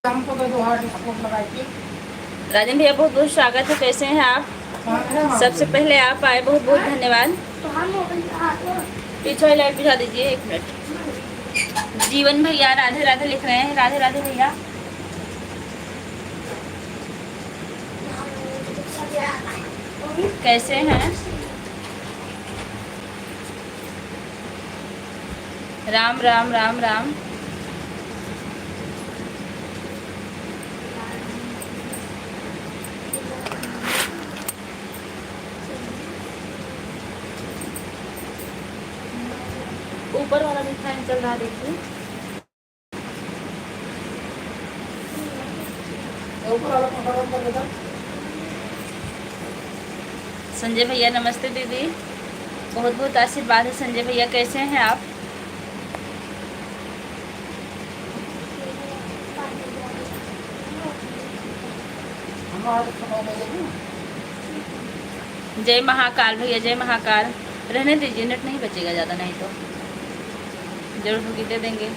राजन भैया बहुत बहुत स्वागत है। कैसे हैं आप? सबसे पहले आप आए, बहुत बहुत धन्यवाद। पीछे लाइट बुझा दीजिए, 1 मिनट। जीवन भैया राधे राधे लिख रहे हैं। राधे राधे भैया। कैसे हैं? राम राम राम राम। ऊपर वाला भी फैन चल रहा, देखिए। संजय भैया नमस्ते दीदी, बहुत बहुत आशीर्वाद है। संजय भैया कैसे हैं आप? जय महाकाल भैया, जय महाकाल। रहने दीजिए, नेट नहीं बचेगा ज़्यादा, नहीं तो जरूर भुगी दे देंगे।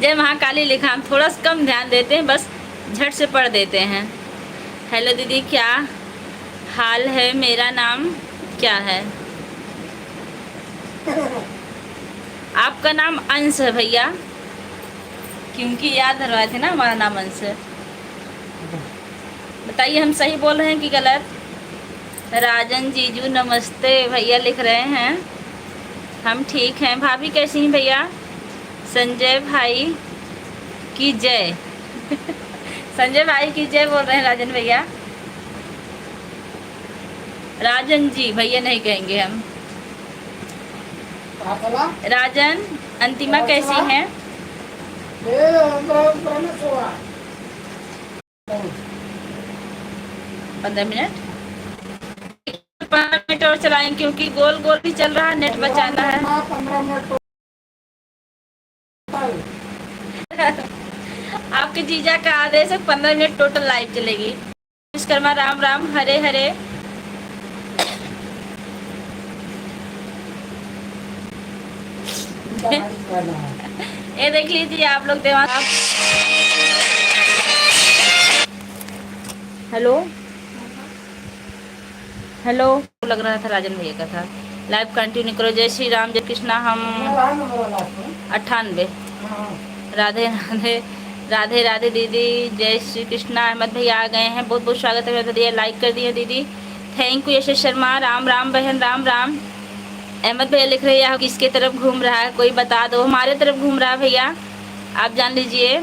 जय महाकाली लिखा, हम थोड़ा सा कम ध्यान देते हैं, बस झट से पढ़ देते हैं। हेलो दीदी, क्या हाल है? मेरा नाम क्या है? आपका नाम अंश है भैया, क्योंकि याद धरवाए थे ना, हमारा नाम अंश है। बताइए हम सही बोल रहे हैं कि गलत? राजन जीजू नमस्ते भैया लिख रहे हैं। हम ठीक हैं। भाभी कैसी हैं भैया? संजय भाई की जय। संजय भाई की जय बोल रहे हैं राजन भैया। राजन जी भैया नहीं कहेंगे हम। राजन अंतिमा कैसी हैं? 15 मिनट, 5 मिनट और चलाएं, क्योंकि गोल गोल भी चल रहा है, नेट बचाना है। आपके जीजा का आदेश है, 15 मिनट टोटल लाइव चलेगी। विश्वकर्मा राम राम, हरे हरे। ये देख लीजिए आप लोग देवा। हेलो हेलो, लग रहा था राजन भैया का था। लाइव कंटिन्यू करो। जय श्री राम, जय कृष्णा। हम 98। राधे राधे राधे राधे दीदी, जय श्री कृष्णा। अहमद भैया आ गए हैं, बहुत बहुत स्वागत है। दिया लाइक कर दिए दीदी, थैंक यू। यशस शर्मा राम राम बहन, राम राम। अहमद भैया लिख रहे हैं किसके तरफ घूम रहा है, कोई बता दो। हमारे तरफ घूम रहा है भैया, आप जान लीजिए।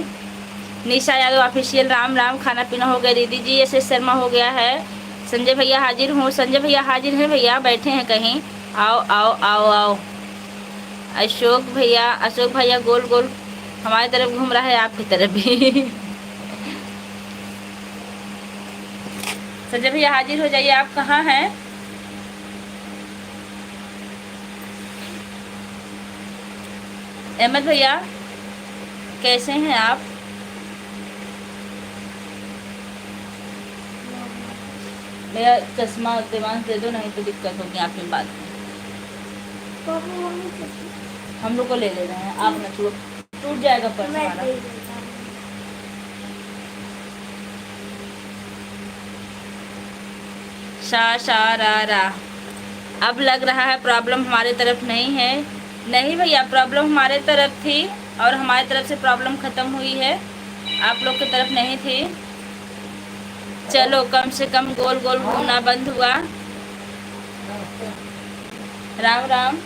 निशा यादव ऑफिशियल, राम राम। खाना पीना हो गया दीदी जी। यशस शर्मा हो गया है। संजय भैया हाजिर हूँ। संजय भैया हाजिर हैं भैया, बैठे हैं कहीं। आओ आओ आओ आओ। अशोक भैया गोल गोल हमारी तरफ घूम रहा है, आपकी तरफ भी। संजय भैया हाजिर हो जाइए। आप कहाँ हैं? अहमद भैया कैसे हैं आप? भैया चश्मा देवांश दे दो, नहीं तो दिक्कत होगी आप में बात में। हम लोग को ले रहे हैं, आप न छूटो, टूट जाएगा पर्स हमारा। शा रा। अब लग रहा है प्रॉब्लम हमारे तरफ नहीं है। नहीं भैया, प्रॉब्लम हमारे तरफ थी और हमारी तरफ से प्रॉब्लम ख़त्म हुई है, आप लोग की तरफ नहीं थी। चलो कम से कम गोल गोल घूमना बंद हुआ। राम राम।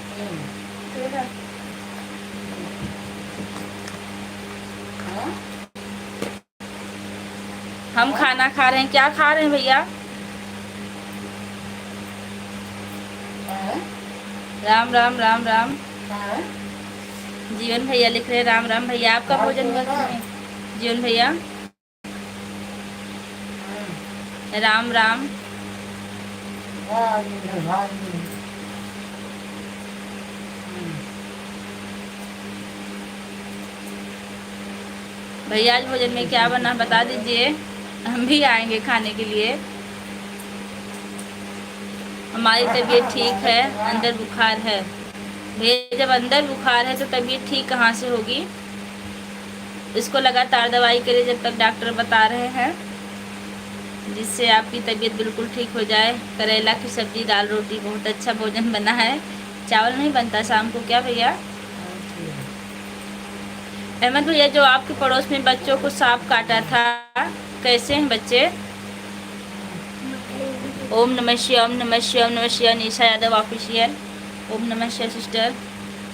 हम खाना खा रहे हैं। क्या खा रहे हैं भैया? राम राम राम राम। जीवन भैया लिख रहे हैं राम राम भैया। आपका भोजन हुआ कि नहीं जीवन भैया? राम राम। भैया आज भोजन में क्या बना बता दीजिए, हम भी आएंगे खाने के लिए। हमारी तबीयत ठीक है, अंदर बुखार है। भैया जब अंदर बुखार है तो तबीयत ठीक कहाँ से होगी। इसको लगातार दवाई करिए जब तक डॉक्टर बता रहे हैं, जिससे आपकी तबीयत बिल्कुल ठीक हो जाए। करेला की सब्जी, दाल, रोटी, बहुत अच्छा भोजन बना है। चावल नहीं बनता शाम को क्या भैया? अहमद भैया, जो आपके पड़ोस में बच्चों को सांप काटा था, कैसे हैं बच्चे? ओम नमः शिवाय, ओम नमः शिवाय, ओम नमः शिवाय। निशा यादव ऑफिशियल, ओम नमः शिवाय सिस्टर।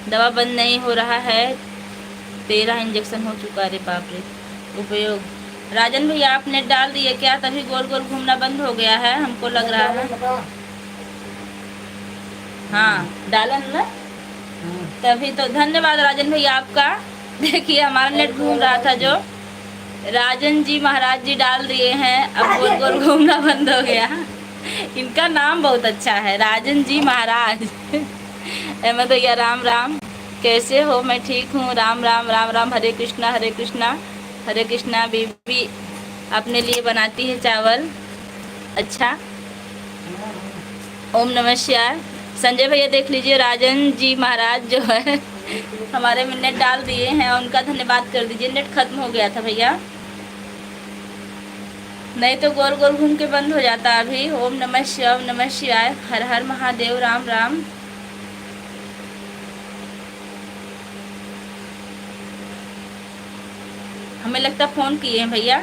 दवा बंद नहीं हो रहा है, 13 इंजेक्शन हो चुका। अरे बाप रे। उपयोग राजन भैया, आप नेट डाल दिए क्या? तभी गोल गोल घूमना बंद हो गया है, हमको लग रहा है। हाँ डालन ना, तभी तो। धन्यवाद राजन भैया आपका। देखिए हमारा नेट घूम रहा था, जो राजन जी महाराज जी डाल दिए हैं, अब गोल गोल घूमना बंद हो गया। इनका नाम बहुत अच्छा है, राजन जी महाराज। अहमद भैया राम राम, कैसे हो? मैं ठीक हूँ, राम राम राम राम। हरे कृष्णा हरे कृष्णा हरे कृष्णा। बीबी अपने लिए बनाती है चावल, अच्छा। ओम नमः शिवाय। संजय भैया देख लीजिए, राजन जी महाराज जो है हमारे में नेट डाल दिए हैं, उनका धन्यवाद कर दीजिए। नेट खत्म हो गया था भैया, नहीं तो गोल गोल घूम के बंद हो जाता अभी। ओम नमः शिवाय, ओम नमः शिवाय। हर हर महादेव, राम राम। हमें लगता फ़ोन किए हैं भैया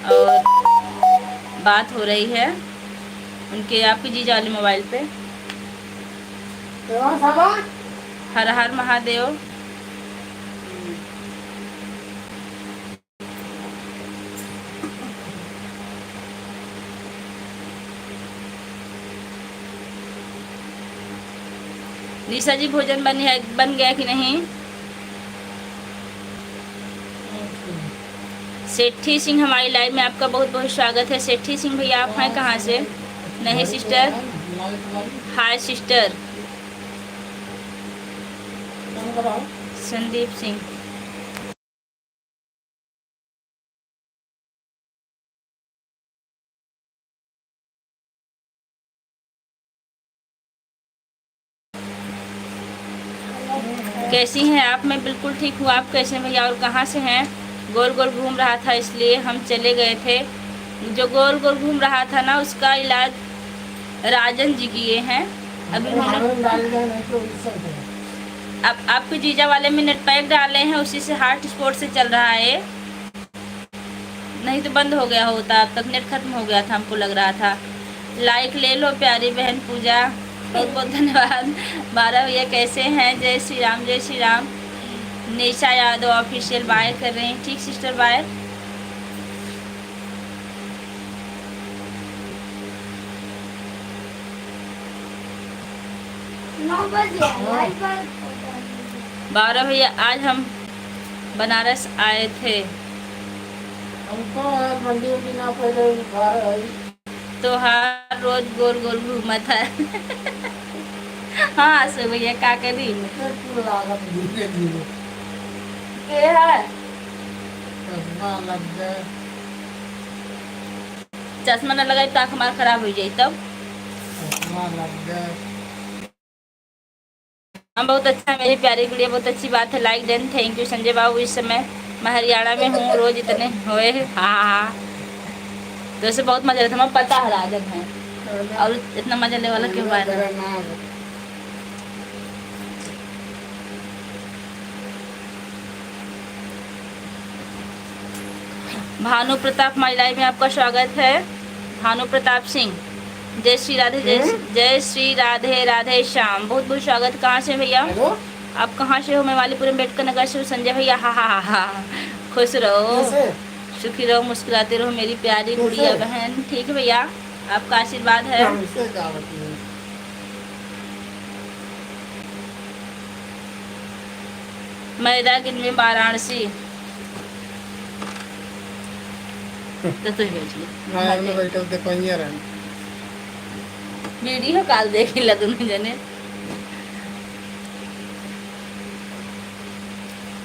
और बात हो रही है उनके, आपकी जीजा वाले मोबाइल पे। हर हर महादेव। निशा जी भोजन बन गया कि नहीं? सेठी सिंह हमारी लाइव में आपका बहुत बहुत स्वागत है। सेठी सिंह भैया आप हैं कहाँ से? नहीं सिस्टर, हाय सिस्टर। संदीप सिंह, कैसी हैं आप? मैं बिल्कुल ठीक हूँ, आप कैसे हैं भैया? और कहाँ से हैं? गोल गोल घूम रहा था इसलिए हम चले गए थे। जो गोल गोल घूम रहा था ना, उसका इलाज राजन जी किए हैं। अभी अब आपके जीजा वाले में नेट पैक डाले हैं, उसी से हार्ट स्पॉट से चल रहा है, नहीं तो बंद हो गया होता। अब तक नेट खत्म हो गया था, हमको लग रहा था। लाइक ले लो प्यारी बहन पूजा, बहुत बहुत धन्यवाद। 12 भैया कैसे हैं? जय श्री राम, जय श्री राम। निशा यादव ऑफिशियल बाय कर रहे हैं, ठीक सिस्टर बाय। बारह भैया आज हम बनारस आए थे, हमको मंडी बिना पहले तो हर रोज गोल गोल घूमा था। हाँ सो भैया क्या करी धीरे धीरे है, लग जाए। चश्मा न लगाई तो आँख हमारा खराब हो जाए तब। लग जाए। हाँ बहुत अच्छा है मेरी प्यारी गुड़िया, बहुत अच्छी बात है। Like done, thank you Sanjay Babu. इस समय मैं हरियाणा में हूँ, रोज इतने हुए। हाँ हाँ तो ऐसे बहुत मजा आता, हमें पता है राजन है, और इतना मजा लेने वाला क्यों बात है। भानु प्रताप हमारी लाइव में आपका स्वागत है। भानु प्रताप सिंह, जय श्री राधे, जय श्री राधे राधे श्याम, बहुत बहुत स्वागत। कहाँ से भैया आप? कहाँ से हो? मैं वालीपुर अम्बेडकर नगर से हूँ। संजय भैया हा हा हा हा, खुश रहो, सुखी रहो, मुस्कुराते रहो मेरी प्यारी गुड़िया बहन। ठीक है भैया, आपका आशीर्वाद है। मैदागिन में वाराणसी तो वीडियो काल देखी ला दोनों जने।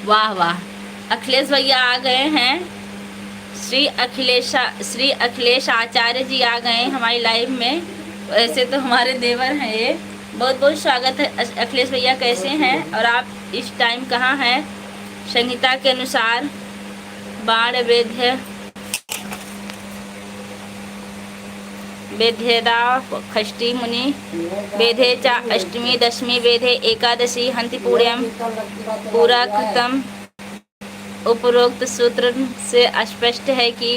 वाह वाह, अखिलेश भैया आ गए हैं। श्री अखिलेश आचार्य जी आ गए हमारी लाइव में। वैसे तो हमारे देवर हैं ये, बहुत बहुत स्वागत है अखिलेश भैया, कैसे हैं और आप इस टाइम कहाँ हैं? संहिता के अनुसार बाण वेद्य वेद्यदा षष्ठी मुनि वेदे च अष्टमी दशमी वेदे एकादशी हंति पुण्यम पूरा कृतम। उपरोक्त सूत्र से स्पष्ट है कि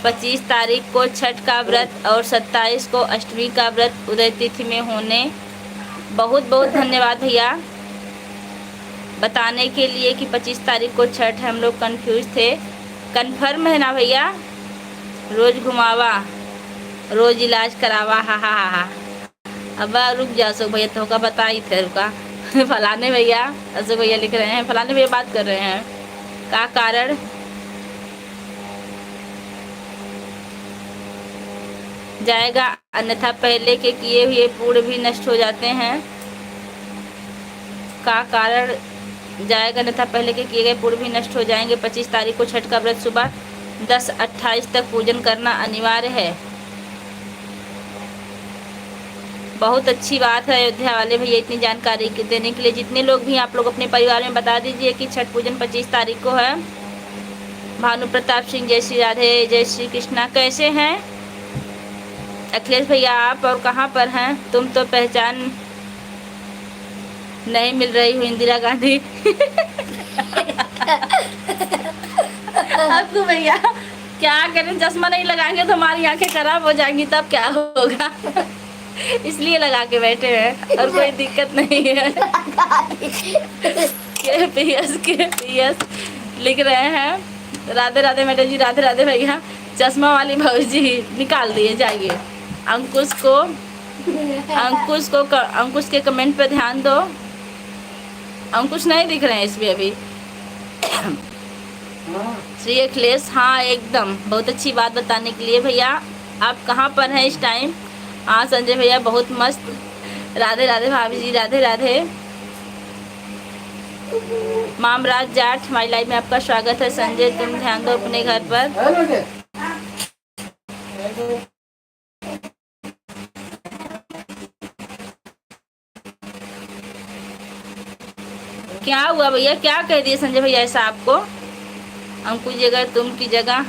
25 तारीख को छठ का व्रत और 27 को अष्टमी का व्रत उदय तिथि में होने। बहुत बहुत धन्यवाद भैया बताने के लिए कि 25 तारीख को छठ है। हम लोग कंफ्यूज थे। कन्फर्म है ना भैया? रोज घुमावा रोज इलाज करावा, हा हा हा हा। अब रुक जा अशोक भैया, तो का बता ही थे रुका। फलाने भैया, अशोक भैया लिख रहे हैं, फलाने भैया बात कर रहे हैं का कारण जाएगा, अन्यथा पहले के किए हुए पुण्य भी नष्ट हो जाते हैं। का कारण जाएगा, अन्यथा पहले के किए गए पुण्य भी नष्ट हो जाएंगे। 25 तारीख को छठ का व्रत सुबह 10:28 तक पूजन करना अनिवार्य है। बहुत अच्छी बात है अयोध्या वाले भैया इतनी जानकारी देने के लिए। जितने लोग भी आप लोग अपने परिवार में बता दीजिए कि छठ पूजन 25 तारीख को है। भानु प्रताप सिंह, जय श्री राधे, जय श्री कृष्णा। कैसे हैं अखिलेश भैया आप, और कहाँ पर हैं? तुम तो पहचान नहीं मिल रही हो इंदिरा गांधी। अब तो भैया क्या करें, चश्मा नहीं लगाएंगे तो हमारी आंखें खराब हो जाएंगी, तब क्या होगा? इसलिए लगा के बैठे हैं और कोई दिक्कत नहीं है। के पीएस लिख रहे हैं। राधे राधे मैडम जी, राधे राधे भैया। चश्मा वाली भौजी निकाल दिए जाइए। अंकुश के कमेंट पे ध्यान दो। अंकुश नहीं दिख रहे हैं इसमें अभी। श्री अखिलेश, हाँ एकदम, बहुत अच्छी बात बताने के लिए भैया। आप कहाँ पर हैं इस टाइम? हाँ संजय भैया बहुत मस्त। राधे राधे भाभी जी, राधे राधे। मामराज जाट, हमारी लाइफ में आपका स्वागत है। संजय तुम ध्यान दो अपने घर पर। क्या हुआ भैया, क्या कह दिए संजय भैया ऐसा आपको? अंकुश जी, अगर तुम की जगह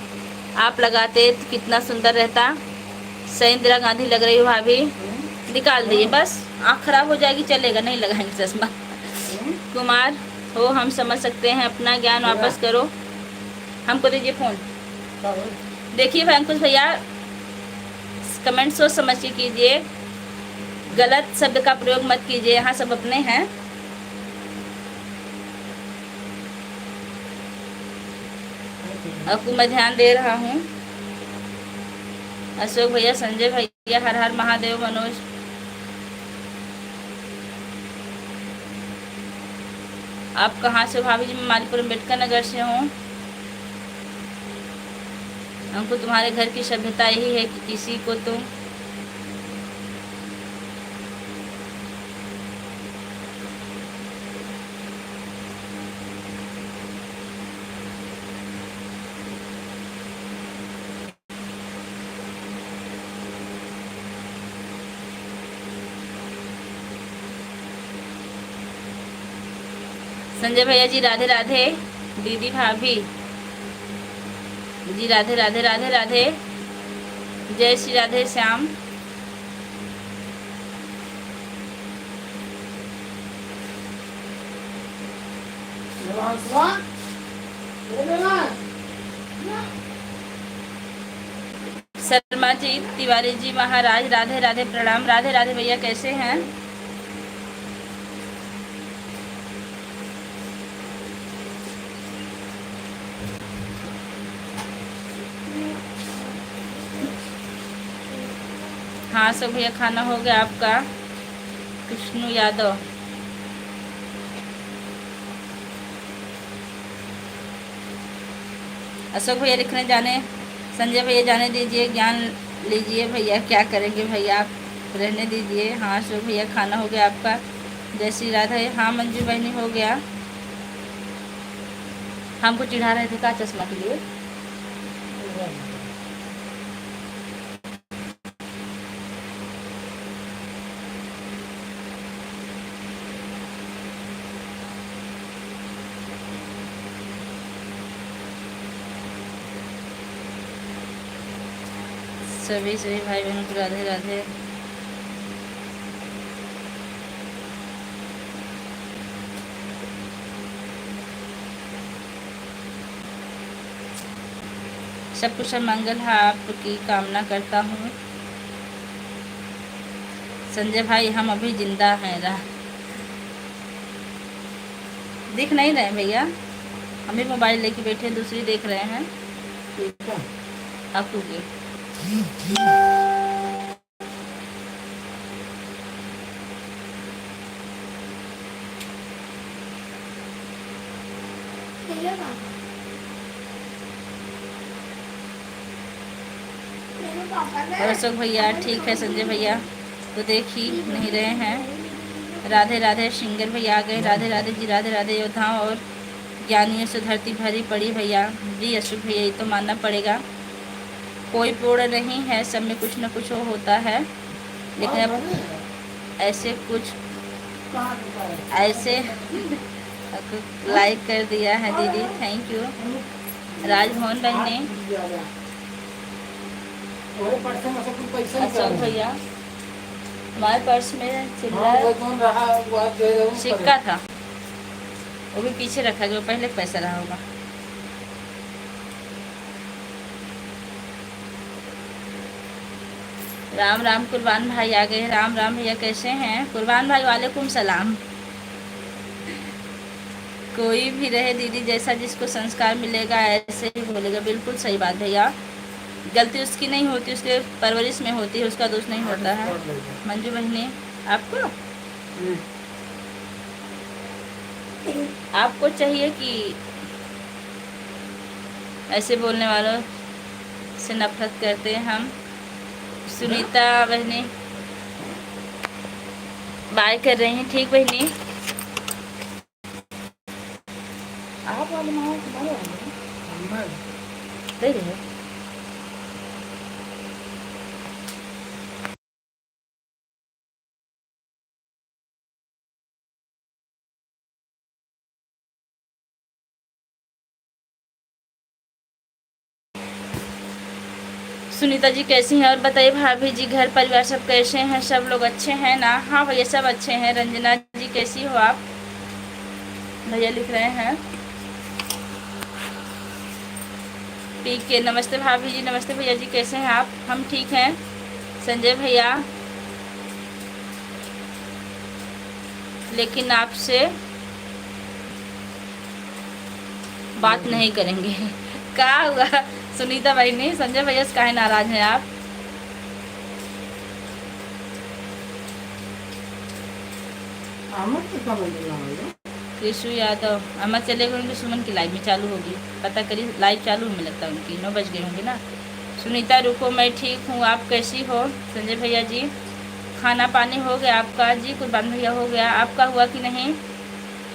आप लगाते तो कितना सुंदर रहता। सही इंदिरा गांधी लग रही हो भाभी। निकाल दिए बस, आँख खराब हो जाएगी, चलेगा, नहीं लगाएंगे चश्मा। कुमार हो, हम समझ सकते हैं, अपना ज्ञान वापस करो। हमको दीजिए फोन। देखिए भाई अंकुश भैया, कमेंट सोच समझ के कीजिए, गलत शब्द का प्रयोग मत कीजिए, यहाँ सब अपने हैं। आपको मैं ध्यान दे रहा हूँ। अशोक भैया, संजय भैया, हर हर महादेव। मनोज, आप कहाँ से? भाभी जी मैं मालीपुर अम्बेडकर नगर से हूँ। हमको तुम्हारे घर की सभ्यता यही है कि किसी को तुम संजय भैया जी, राधे राधे। दीदी भाभी जी, राधे राधे, राधे राधे, जय श्री राधे श्याम। शर्मा जी, तिवारी जी महाराज, राधे राधे, प्रणाम। राधे राधे भैया, कैसे हैं? हाँ सब भैया, खाना हो गया आपका? कृष्णु यादव, अशोक भैया लिखने जाने। संजय भैया जाने दीजिए, ज्ञान लीजिए भैया, क्या करेंगे भैया, आप रहने दीजिए। हाँ अशोक भैया, खाना हो गया आपका? जय श्री राधे। हाँ मंजू बहनी, हो गया। हमको चिढ़ा रहे थे का चश्मा के लिए? सभी भाई बहनों को राधे राधे। सब कुशल मंगल है आपकी कामना करता हूँ। संजय भाई हम अभी जिंदा हैं दिख नहीं रहे भैया, हम भी मोबाइल लेके बैठे दूसरी देख रहे हैं आपको की। और अशोक भैया ठीक है, संजय भैया तो देख ही नहीं रहे हैं। राधे राधे सिंगर भैया आ गए। राधे राधे जी, राधे राधे योद्धाओं और ज्ञानियों से धरती भरी पड़ी भैया। जी अशोक भैया ये तो मानना पड़ेगा, कोई पूर्ण नहीं है, सब में कुछ न कुछ होता है, लेकिन अब ऐसे कुछ ऐसे लाइक कर दिया है दीदी, थैंक यू। राजभवन बहने, अशोक भैया हमारे पर्स में सिक्का था, वो भी पीछे रखा जो पहले पैसा रहा होगा। राम राम कुर्बान भाई आ गए। राम राम भैया कैसे हैं कुर्बान भाई? वालेकुम सलाम। कोई भी रहे दीदी, जैसा जिसको संस्कार मिलेगा ऐसे ही बोलेगा। बिल्कुल सही बात भैया, गलती उसकी नहीं होती, उसके परवरिश में होती है, उसका दोष नहीं होता है। मंजू बहनी आपको आपको चाहिए कि ऐसे बोलने वालों से नफरत करते हैं हम। सुनीता बहनी बाय कर रही हैं, ठीक बहनी। आप वाले माँ दे रहे हैं। सुनीता जी कैसी हैं? और बताइए भाभी जी, घर परिवार सब कैसे हैं? सब लोग अच्छे हैं ना? हाँ भैया सब अच्छे हैं। रंजना जी कैसी हो आप? भैया लिख रहे हैं पी के। नमस्ते भाभी जी। नमस्ते भैया जी, कैसे हैं आप? हम ठीक हैं। संजय भैया लेकिन आपसे बात नहीं करेंगे। क्या हुआ सुनीता भाई? नहीं, संजय भैया से काहे नाराज हैं आप? कृषु यादव अमर चले गए उनके, सुमन की लाइव में चालू होगी, पता करिए लाइव चालू में लगता है उनकी, 9 बज गए होंगे ना। सुनीता रुको, मैं ठीक हूँ, आप कैसी हो? संजय भैया जी खाना पानी हो गया आपका? जी कुर्बान भैया हो गया, आपका हुआ कि नहीं?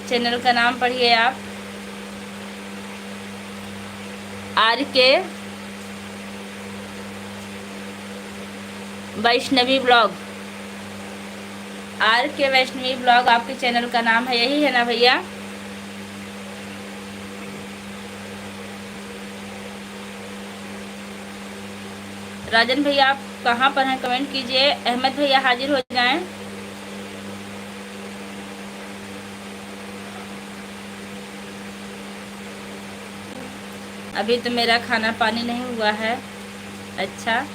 चैनल का नाम पढ़िए आप, आर के वैष्णवी ब्लॉग। आर के वैष्णवी ब्लॉग आपके चैनल का नाम है, यही है ना भैया? राजन भैया आप कहाँ पर हैं? कमेंट कीजिए। अहमद भैया हाजिर हो जाएं। अभी तो मेरा खाना पानी नहीं हुआ है। अच्छा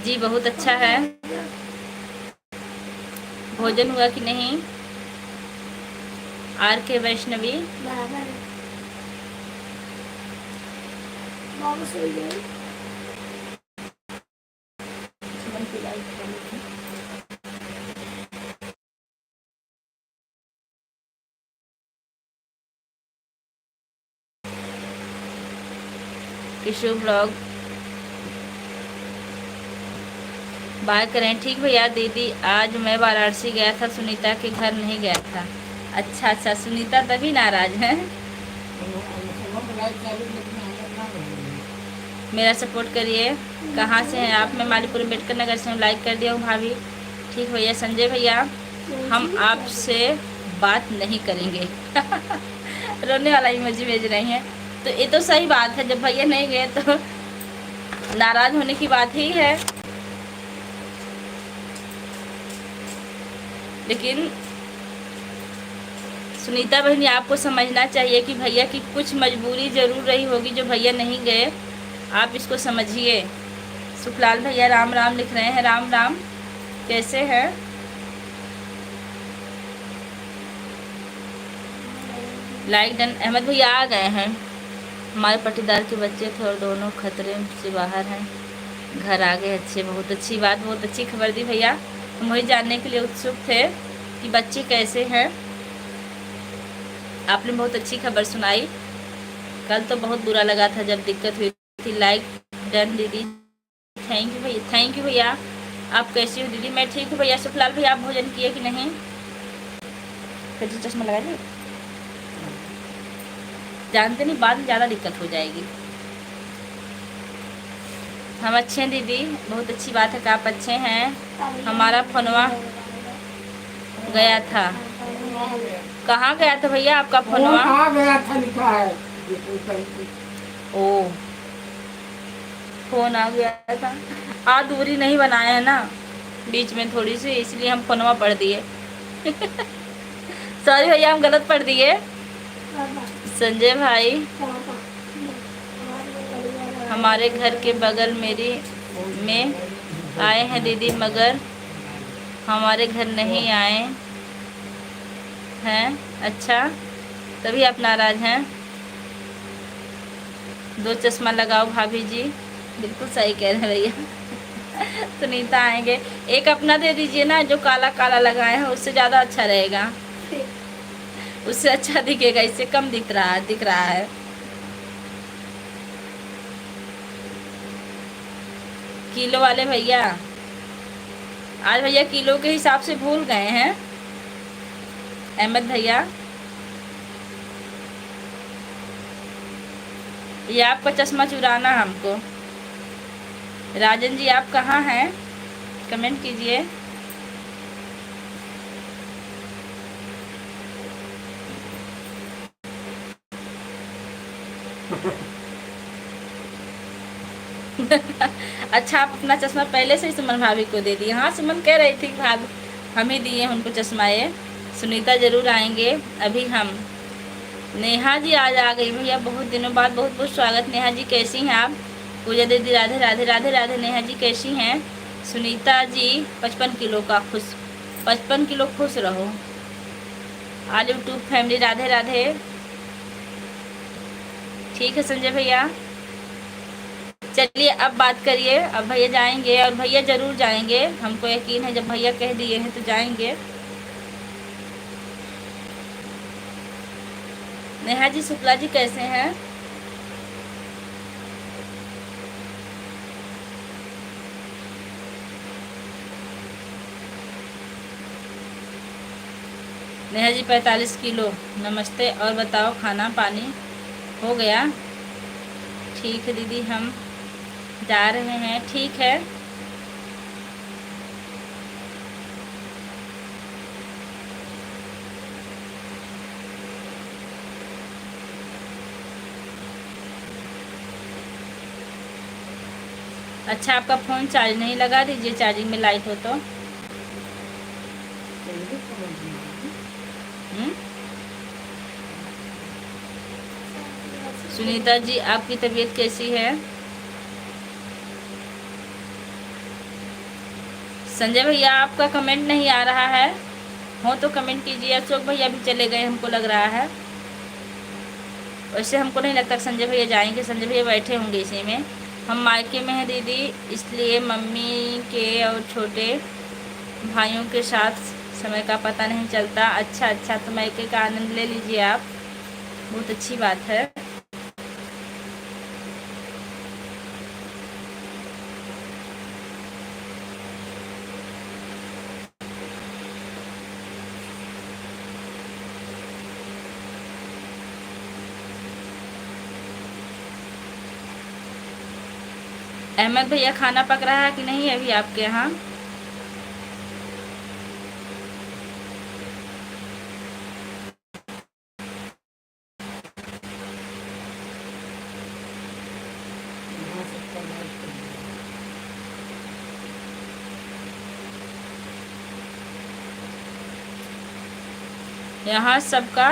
जी, बहुत अच्छा है। भोजन हुआ कि नहीं? आर के वैष्णवी किशोर ब्लॉग बाय करें। ठीक भैया। दीदी आज मैं वाराणसी गया था, सुनीता के घर नहीं गया था। अच्छा अच्छा, सुनीता तभी नाराज है। मेरा सपोर्ट करिए। कहाँ से हैं आप? मैं मालीपुर अम्बेडकर नगर से हूँ, लाइक कर दिया हूँ भाभी। ठीक भैया। संजय भैया हम आपसे बात नहीं करेंगे। रोने वाला इमोजी भेज रही हैं। तो ये तो सही बात है, जब भैया नहीं गए तो नाराज होने की बात ही है। लेकिन सुनीता बहनी, आपको समझना चाहिए कि भैया की कुछ मजबूरी जरूर रही होगी जो भैया नहीं गए, आप इसको समझिए। सुखलाल भैया राम राम लिख रहे हैं, राम राम, कैसे हैं? Like done. अहमद भैया आ गए हैं। हमारे पटीदार के बच्चे थे और दोनों खतरे से बाहर हैं, घर आ गए। अच्छे, बहुत अच्छी बात, बहुत अच्छी खबर दी भैया। हम वही जानने के लिए उत्सुक थे कि बच्चे कैसे हैं। आपने बहुत अच्छी खबर सुनाई। कल तो बहुत बुरा लगा था जब दिक्कत हुई थी। लाइक डन दीदी, थैंक यू भैया, थैंक यू भैया। आप कैसी हो दीदी? मैं ठीक हूँ भैया। सुखलाल भैया, आप भोजन किए कि नहीं? फिर चश्मा लगा ली, जानते नहीं बाद में ज़्यादा दिक्कत हो जाएगी। हम अच्छे हैं दीदी, बहुत अच्छी बात है कि आप अच्छे हैं। हमारा फोनवा गया था। कहाँ गया था भैया आपका फोनवा? कहाँ गया था लिखा है। ओ, फोन आ गया था। आ दूरी नहीं बनाए है ना बीच में थोड़ी सी, इसलिए हम फोनवा पढ़ दिए। सॉरी भैया, हम गलत पढ़ दिए। संजय भाई, हमारे घर के बगल मेरी में आए हैं दीदी, मगर हमारे घर नहीं आए हैं। अच्छा, तभी आप नाराज हैं। 2 चश्मा लगाओ भाभी जी। बिल्कुल सही कह रहे हैं भैया। सुनीता आएंगे, एक अपना दे दीजिए ना, जो काला काला लगाए हैं उससे ज़्यादा अच्छा रहेगा, उससे अच्छा दिखेगा, इससे कम दिख रहा है। किलो वाले भैया, आज भैया किलो के हिसाब से भूल गए हैं। अहमद भैया, ये आपका चश्मा चुराना हमको। राजन जी, आप कहाँ हैं? कमेंट कीजिए। अच्छा, आप अपना चश्मा पहले से ही सुमन भाभी को दे दिए? हाँ, सुमन कह रही थी भाभी हम ही दिए उनको चश्मा ये। सुनीता जरूर आएंगे अभी हम। नेहा जी आज आ गई भैया, बहुत दिनों बाद, बहुत बहुत स्वागत। नेहा जी कैसी हैं आप? पूजा दीदी, राधे राधे राधे राधे। नेहा जी कैसी हैं? सुनीता जी 55 किलो का खुश, 55 किलो खुश रहो। आज यूट्यूब फैमिली, राधे राधे। ठीक है संजय भैया, चलिए अब बात करिए। अब भैया जाएंगे और भैया जरूर जाएंगे, हमको यकीन है, जब भैया कह दिए हैं तो जाएंगे। नेहा जी, शुक्ला जी कैसे हैं? नेहा जी 45 किलो, नमस्ते। और बताओ, खाना पानी हो गया? ठीक है दीदी, हम जा रहे हैं। ठीक है, अच्छा आपका फ़ोन चार्ज नहीं लगा दीजिए, चार्जिंग में लाइट हो तो। सुनीता जी, आपकी तबीयत कैसी है? संजय भैया, आपका कमेंट नहीं आ रहा है, हो तो कमेंट कीजिए। अशोक भैया भी चले गए, हमको लग रहा है। वैसे हमको नहीं लगता संजय भैया जाएंगे, संजय भैया बैठे होंगे इसी में। हम मायके में हैं दीदी, इसलिए मम्मी के और छोटे भाइयों के साथ समय का पता नहीं चलता। अच्छा अच्छा, तो मायके का आनंद ले लीजिए आप, बहुत अच्छी बात है। अहमद भैया, खाना पक रहा है कि नहीं अभी आपके यहाँ? यहाँ सबका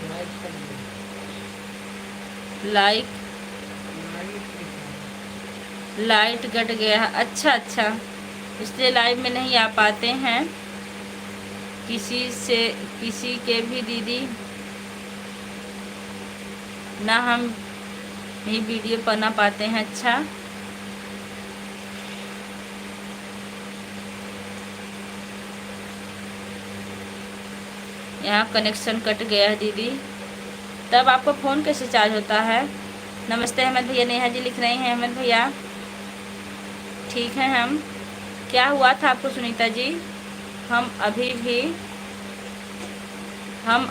लाइट कर दो। लाइट लाइट लिखा लाइट कट गया है। अच्छा अच्छा, इसलिए लाइव में नहीं आ पाते हैं। किसी के भी दीदी ना हम ही वीडियो बना पाते हैं। अच्छा, यहाँ कनेक्शन कट गया है दीदी। तब आपका फ़ोन कैसे चार्ज होता है? नमस्ते अहमद भैया, नेहा जी लिख रहे हैं अहमद भैया। ठीक है, हम क्या हुआ था आपको सुनीता जी? हम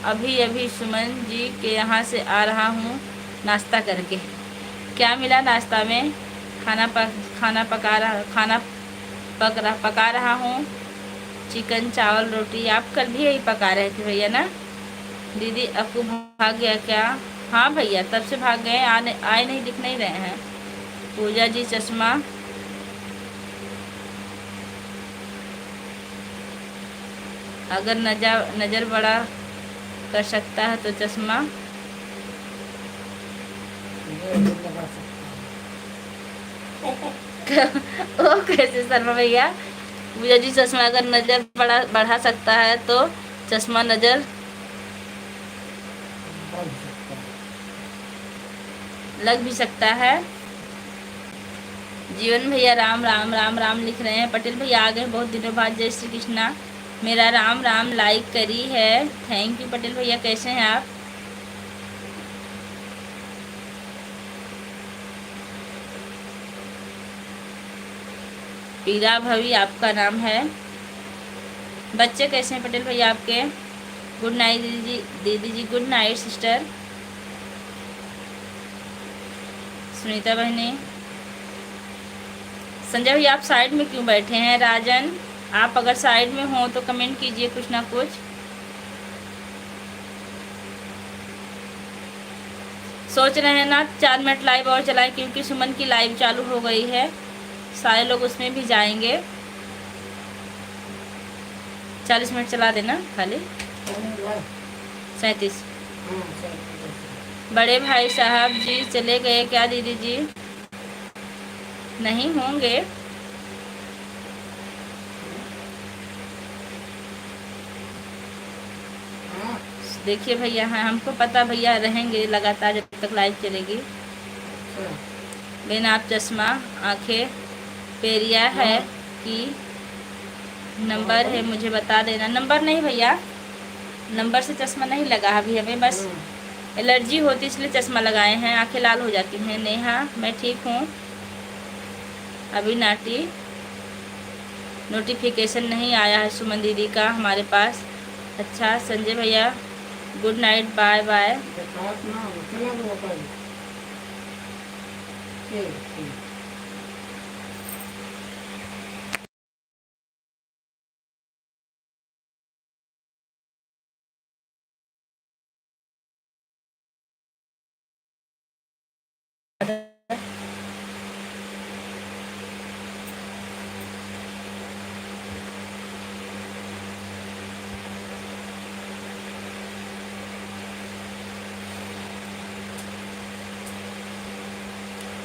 अभी अभी सुमन जी के यहाँ से आ रहा हूँ नाश्ता करके। क्या मिला नाश्ता में? पका रहा हूँ चिकन चावल रोटी। आप कल भी यही पका रहे थे भैया ना? दीदी अप्पू भाग गया क्या? हाँ भैया, तब से भाग गए, आए नहीं, दिख नहीं रहे हैं। पूजा जी चश्मा अगर नज़र बड़ा कर सकता है तो चश्मा ये भी लगा सकता ओ कैसे शर्मा भैया? पूजा जी चश्मा अगर नज़र बढ़ा सकता है तो चश्मा नज़र बन सकता है। लग भी सकता है। जीवन भैया राम राम राम राम लिख रहे हैं। पटेल भैया आ गए बहुत दिनों बाद, जय श्री कृष्णा। मेरा राम राम लाइक करी है, थैंक यू पटेल भैया। कैसे हैं आप? पीरा भवी आपका नाम है। बच्चे कैसे हैं पटेल भैया आपके? गुड नाइट दीदी जी गुड नाइट सिस्टर। सुनीता बहनी, संजय भैया आप साइड में क्यों बैठे हैं? राजन, आप अगर साइड में हो तो कमेंट कीजिए कुछ ना कुछ। सोच रहे हैं ना 4 मिनट लाइव और चलाएं, क्योंकि सुमन की लाइव चालू हो गई है, सारे लोग उसमें भी जाएंगे। 40 मिनट चला देना खाली। 37। बड़े भाई साहब जी चले गए क्या दीदी जी? नहीं होंगे। देखिए भैया, हाँ हमको पता भैया, रहेंगे लगातार जब तक लाइव चलेगी। बिना आप चश्मा आंखें पेरिया है कि नंबर है मुझे बता देना। नंबर नहीं भैया, नंबर से चश्मा नहीं लगा अभी हमें, बस एलर्जी होती इसलिए चश्मा लगाए हैं, आंखें लाल हो जाती हैं। नेहा मैं ठीक हूँ। अभी नोटिफिकेशन नहीं आया है सुमन दीदी का हमारे पास। अच्छा संजय भैया गुड नाइट, बाय बाय।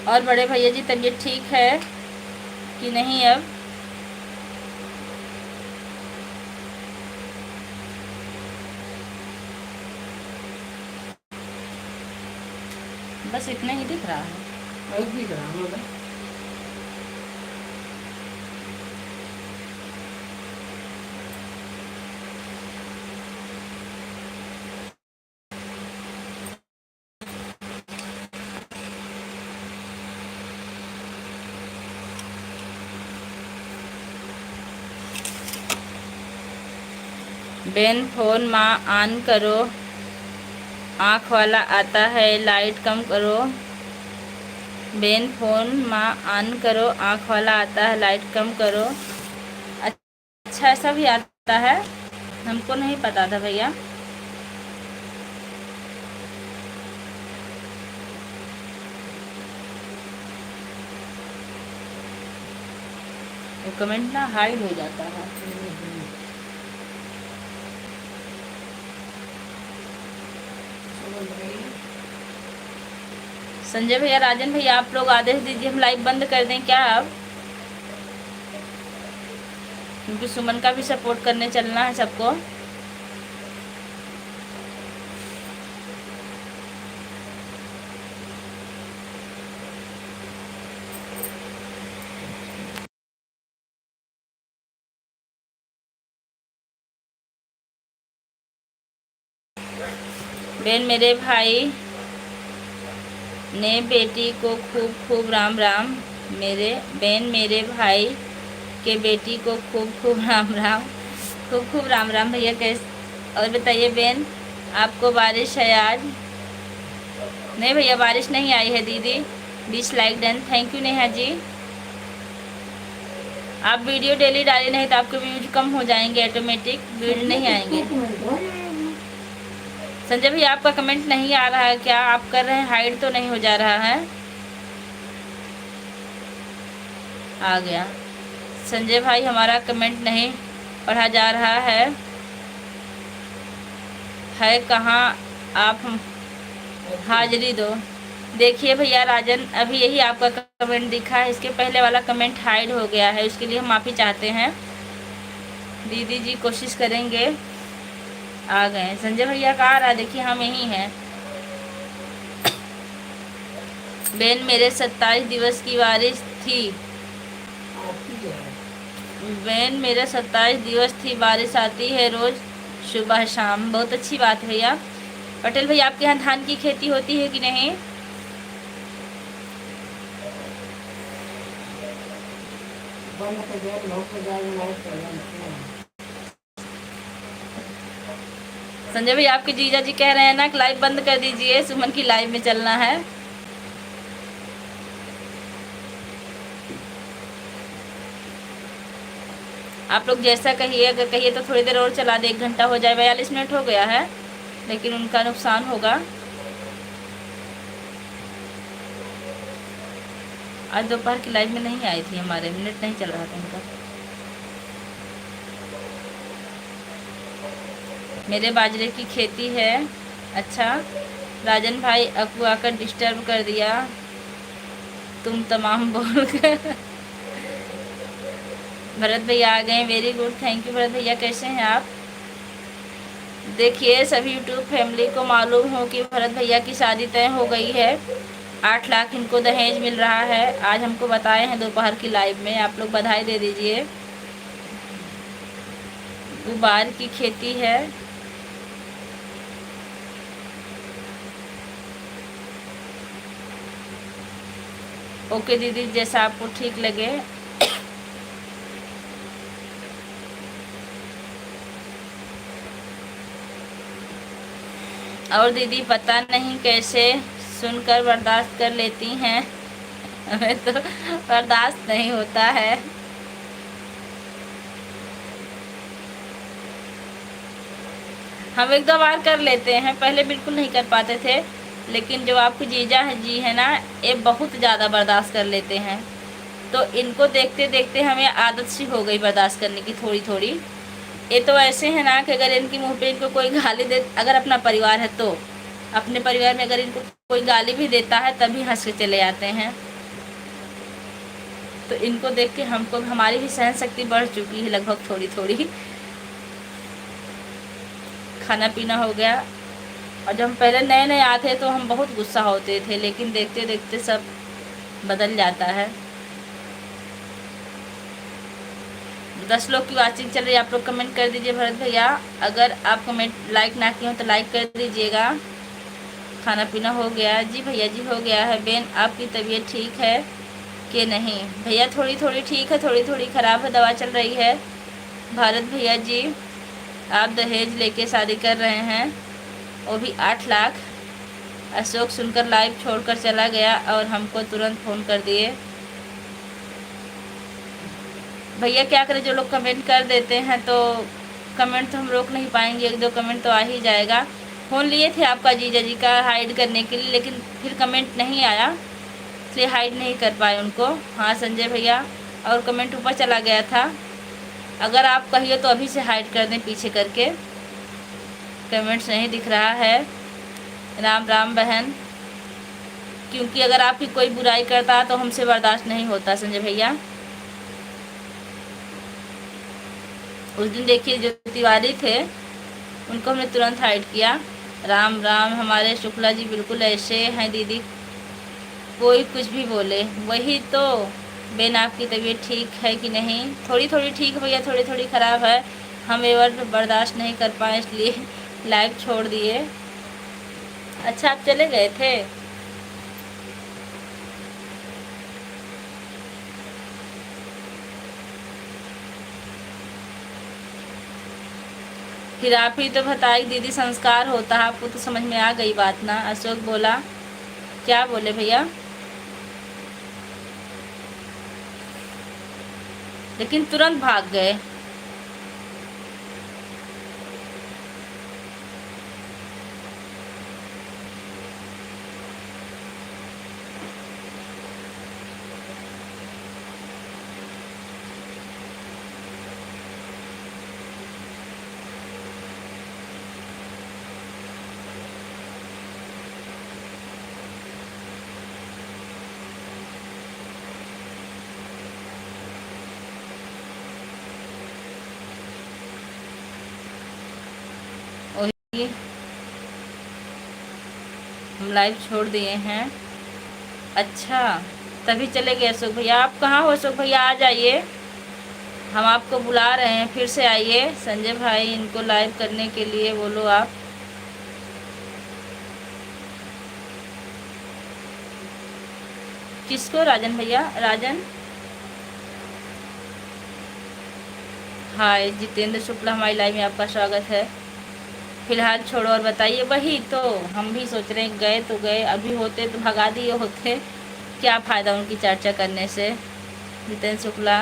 और बड़े भैया जी तबीयत ठीक है कि नहीं अब? बस इतना ही दिख रहा है। दिख रहा है। बेन फोन माँ ऑन करो, आँख वाला आता है, लाइट कम करो। बेन फोन माँ ऑन करो, आँख वाला आता है, लाइट कम करो। अच्छा ऐसा भी आता है, हमको नहीं पता था भैया। वो कमेंट ना हाइड हो जाता है। संजय भैया, राजन भैया, आप लोग आदेश दीजिए, हम लाइव बंद कर दें क्या अब? क्योंकि सुमन का भी सपोर्ट करने चलना है सबको। बहन मेरे भाई ने बेटी को खूब खूब राम राम। मेरे भाई के बेटी को खूब खूब राम राम। खूब खूब राम राम भैया। कैसे और बताइए बहन, आपको बारिश है आज? नहीं भैया, बारिश नहीं आई है दीदी। 20 like done, thank you Neha ji. आप वीडियो डेली डाले नहीं तो आपके व्यूज कम हो जाएंगे, ऑटोमेटिक व्यूज नहीं आएंगे। संजय भैया, आपका कमेंट नहीं आ रहा है क्या? आप कर रहे हैं हाइड तो नहीं हो जा रहा है? आ गया। संजय भाई, हमारा कमेंट नहीं पढ़ा जा रहा है कहाँ आप? हाजिरी दो। देखिए भैया राजन, अभी यही आपका कमेंट दिखा है, इसके पहले वाला कमेंट हाइड हो गया है, उसके लिए हम माफ़ी चाहते हैं। दीदी जी कोशिश करेंगे। आ गए संजय भैया का आ रहा है, देखिए हम यही हैं। बहन मेरे 27 दिवस की बारिश थी। बहन मेरे 27 दिवस थी, बारिश आती है रोज सुबह शाम। बहुत अच्छी बात है भैया। पटेल भैया, आपके यहाँ धान की खेती होती है कि नहीं? संजय भैया, आपके जीजा जी कह रहे हैं ना कि लाइव बंद कर दीजिए, सुमन की लाइव में चलना है। आप लोग जैसा कहिए, अगर कहिए तो थोड़ी देर और चला दे, 1 घंटा हो जाए। 42 मिनट हो गया है, लेकिन उनका नुकसान होगा। आज दोपहर की लाइव में नहीं आई थी, हमारे मिनट नहीं चल रहा था उनका। मेरे बाजरे की खेती है। अच्छा राजन भाई, अकू आकर डिस्टर्ब कर दिया तुम तमाम बोल कर। भरत भैया आ गए, very good, thank you Bharat भैया। कैसे हैं आप? देखिए सभी यूट्यूब फैमिली को मालूम हो कि भरत भैया की शादी तय हो गई है। 8 लाख इनको दहेज मिल रहा है, आज हमको बताए हैं दोपहर की लाइव में। आप लोग बधाई दे दीजिए। गुबार की खेती है। ओके दीदी, जैसा आपको ठीक लगे। और दीदी पता नहीं कैसे सुनकर बर्दाश्त कर लेती हैं, हमें तो बर्दाश्त नहीं होता है। हम 1-2 बार कर लेते हैं, पहले बिल्कुल नहीं कर पाते थे, लेकिन जो आपके जीजा है जी है ना, ये बहुत ज़्यादा बर्दाश्त कर लेते हैं। तो इनको देखते देखते हमें आदत सी हो गई बर्दाश्त करने की, थोड़ी थोड़ी। ये तो ऐसे है ना कि अगर इनकी मुंह पे इनको कोई गाली दे, अगर अपना परिवार है तो अपने परिवार में अगर इनको कोई गाली भी देता है तभी हंस के चले जाते हैं। तो इनको देख के हमको, हमारी भी सहन शक्ति बढ़ चुकी है लगभग थोड़ी थोड़ी। खाना पीना हो गया। और जब हम पहले नए नए आते तो हम बहुत गुस्सा होते थे, लेकिन देखते देखते सब बदल जाता है। 10 लोग की वाचिंग चल रही है, आप लोग कमेंट कर दीजिए भरत भैया। अगर आप कमेंट लाइक ना किए हो तो लाइक कर दीजिएगा। खाना पीना हो गया जी भैया जी, हो गया है। बहन आपकी तबीयत ठीक है कि नहीं? भैया थोड़ी थोड़ी ठीक है, थोड़ी थोड़ी ख़राब है, दवा चल रही है। भारत भैया जी, आप दहेज लेके शादी कर रहे हैं, वो भी 8 लाख। अशोक सुनकर लाइव छोड़कर चला गया और हमको तुरंत फ़ोन कर दिए। भैया क्या करें, जो लोग कमेंट कर देते हैं तो कमेंट तो हम रोक नहीं पाएंगे, 1-2 कमेंट तो आ ही जाएगा। फ़ोन लिए थे आपका जीजा जी का हाइड करने के लिए, लेकिन फिर कमेंट नहीं आया, इसलिए हाइड नहीं कर पाए उनको। हाँ संजय भैया, और कमेंट ऊपर चला गया था। अगर आप कहिए तो अभी से हाइड कर दें पीछे करके, कमेंट्स नहीं दिख रहा है। राम राम बहन। क्योंकि अगर आपकी कोई बुराई करता है तो हमसे बर्दाश्त नहीं होता संजय भैया। उस दिन देखिए जो तिवारी थे उनको हमने तुरंत हाइड किया। राम राम, हमारे शुक्ला जी बिल्कुल ऐसे हैं दीदी, कोई कुछ भी बोले वही तो। बेन आपकी तबीयत ठीक है कि नहीं? थोड़ी थोड़ी ठीक है भैया, थोड़ी थोड़ी ख़राब है। हम एवर बर्दाश्त नहीं कर पाए इसलिए लाइव छोड़ दिए। अच्छा आप चले गए थे? फिर आप ही तो बताई दीदी, संस्कार होता है। आपको तो समझ में आ गई बात ना? अशोक बोला, क्या बोले भैया? लेकिन तुरंत भाग गए। वही हम लाइव छोड़ दिए हैं। अच्छा तभी चले गए अशोक भैया। आप कहाँ हो अशोक भैया? आ जाइए, हम आपको बुला रहे हैं, फिर से आइए। संजय भाई इनको लाइव करने के लिए बोलो आप। किसको? राजन भैया? राजन हाय। जितेंद्र शुक्ला, हमारी लाइव में आपका स्वागत है। फिलहाल छोड़ो और बताइए। वही तो हम भी सोच रहे हैं, गए तो गए, अभी होते तो भगा दिए होते। क्या फ़ायदा उनकी चर्चा करने से। जितेंद्र शुक्ला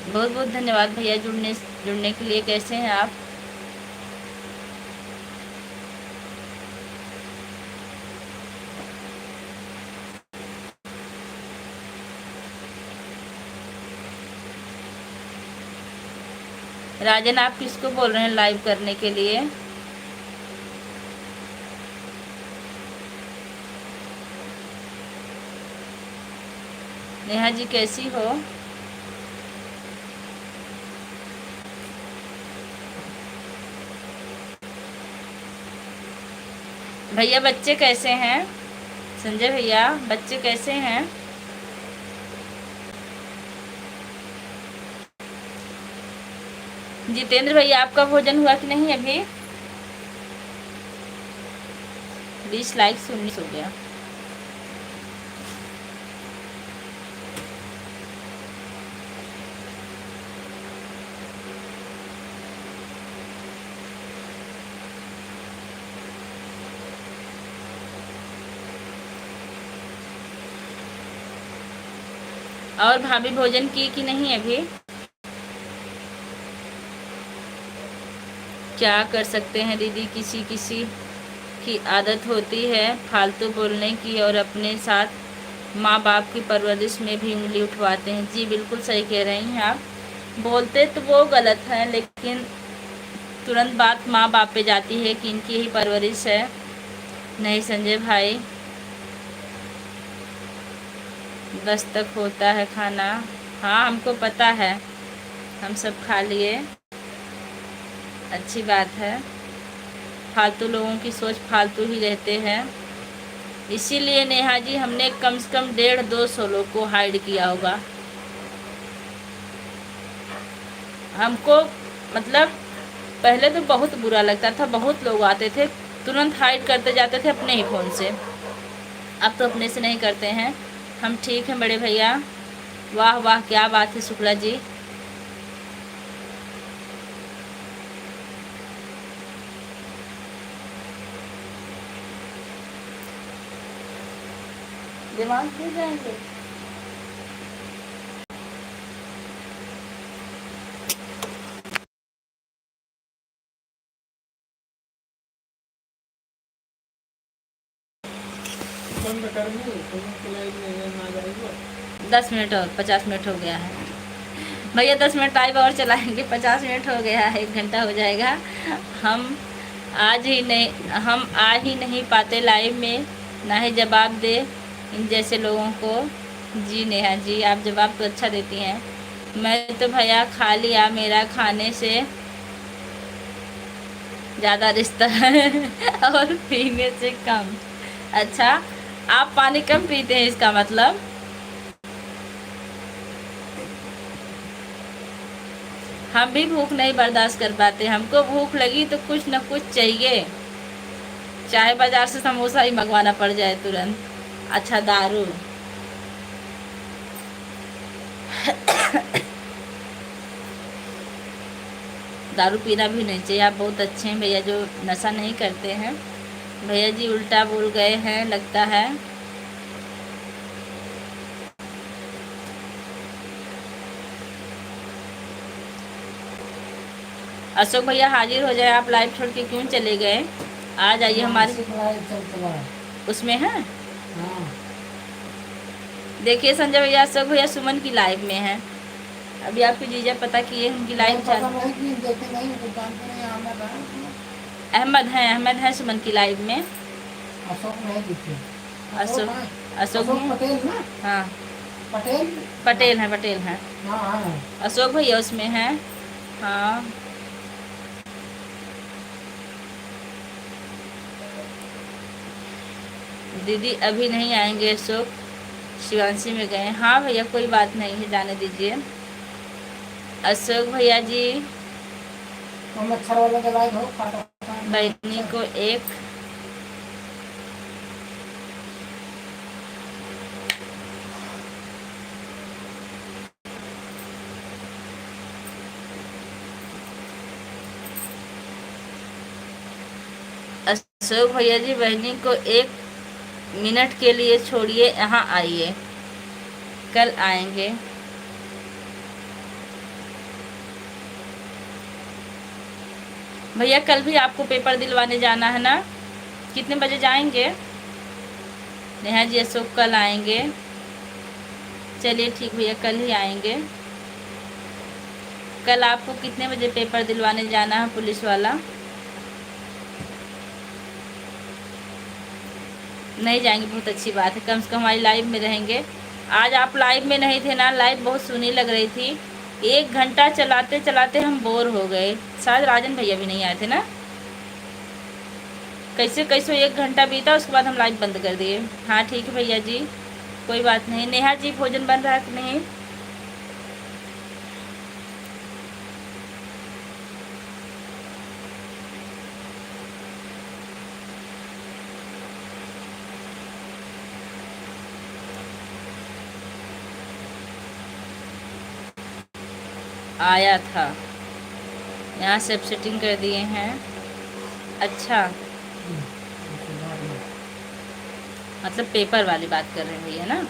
बहुत बहुत धन्यवाद भैया जुड़ने के लिए। कैसे हैं आप? राजन आप किसको बोल रहे हैं लाइव करने के लिए? नेहा जी कैसी हो? भैया बच्चे कैसे हैं? संजय भैया बच्चे कैसे हैं? जितेंद्र भैया आपका भोजन हुआ कि नहीं अभी? 20 लाइक 19 हो गया। और भाभी भोजन की कि नहीं अभी? क्या कर सकते हैं दीदी, किसी किसी की आदत होती है फालतू बोलने की, और अपने साथ माँ बाप की परवरिश में भी उंगली उठवाते हैं। जी बिल्कुल सही कह रही हैं आप। बोलते तो वो गलत है, लेकिन तुरंत बात माँ बाप पे जाती है कि इनकी ही परवरिश है। नहीं संजय भाई, बस तक होता है खाना। हाँ हमको पता है, हम सब खा लिए। अच्छी बात है। फालतू लोगों की सोच फालतू ही रहते हैं। इसीलिए नेहा जी हमने कम से कम 150-200 लोग को हाइड किया होगा। हमको मतलब पहले तो बहुत बुरा लगता था, बहुत लोग आते थे, तुरंत हाइड करते जाते थे अपने ही फ़ोन से। अब तो अपने से नहीं करते हैं। हम ठीक हैं बड़े भैया। वाह वाह क्या बात है शुक्ला जी। दिमाग खुल जाएंगे। बंद कर दूँ, तुम चलाई में आ जाएगा। 10 मिनट और 50 मिनट हो गया है। भैया 10 मिनट लाइव और चलाएंगे, 50 मिनट हो गया है, 1 घंटा हो जाएगा। हम हम आ ही नहीं पाते लाइव में, ना ही जवाब दे इन जैसे लोगों को। जी नेहा जी, आप जवाब तो अच्छा देती हैं। मैं तो भैया खा लिया, मेरा खाने से ज़्यादा रिश्ता है और पीने से कम। अच्छा, आप पानी कम पीते हैं इसका मतलब। हम भी भूख नहीं बर्दाश्त कर पाते, हमको भूख लगी तो कुछ न कुछ चाहिए, चाहे बाजार से समोसा ही मंगवाना पड़ जाए तुरंत। अच्छा, दारू। दारू पीना भी नहीं चाहिए, आप बहुत अच्छे हैं भैया जो नशा नहीं करते हैं। भैया जी उल्टा बोल गए हैं लगता है। अशोक भैया हाजिर हो जाए, आप लाइव छोड़ के क्यों चले गए? आ जाइए हमारे उसमें है। हाँ। देखिए संजय भैया, अशोक भैया सुमन की लाइव में है। अभी आपके जीजा पता किए उनकी लाइव चल। अहमद है सुमन की लाइव में। अशोक नहीं दिखे। अशोक पटेल ना। हाँ, पटेल पटेल हैं। हाँ हाँ। अशोक भैया उसमें हैं। हाँ, दीदी अभी नहीं आएंगे, अशोक शिवांशी में गए। हाँ भैया कोई बात नहीं है, जाने दीजिए। अशोक भैया जी मच्छर वाले दवाई दो, बहनी को एक अशोक भैया जी बहनी को 1 मिनट के लिए छोड़िए, यहाँ आइए, कल आएंगे। भैया कल भी आपको पेपर दिलवाने जाना है ना? कितने बजे जाएंगे? नेहा जी अशोक कल आएंगे। चलिए ठीक भैया, कल ही आएंगे। कल आपको कितने बजे पेपर दिलवाने जाना है पुलिस वाला? नहीं जाएंगे, बहुत अच्छी बात है, कम से कम हमारी लाइव में रहेंगे। आज आप लाइव में नहीं थे ना, लाइव बहुत सुनी लग रही थी। 1 घंटा चलाते चलाते हम बोर हो गए। शायद राजन भैया भी नहीं आए थे ना। कैसे कैसे 1 घंटा बीता, उसके बाद हम लाइव बंद कर दिए। हाँ ठीक है भैया जी, कोई बात नहीं। नेहा जी भोजन बन रहा है कि नहीं? आया था, यहाँ सब सेटिंग कर दिए हैं। अच्छा, मतलब पेपर वाली बात कर रहे हैं भैया ना।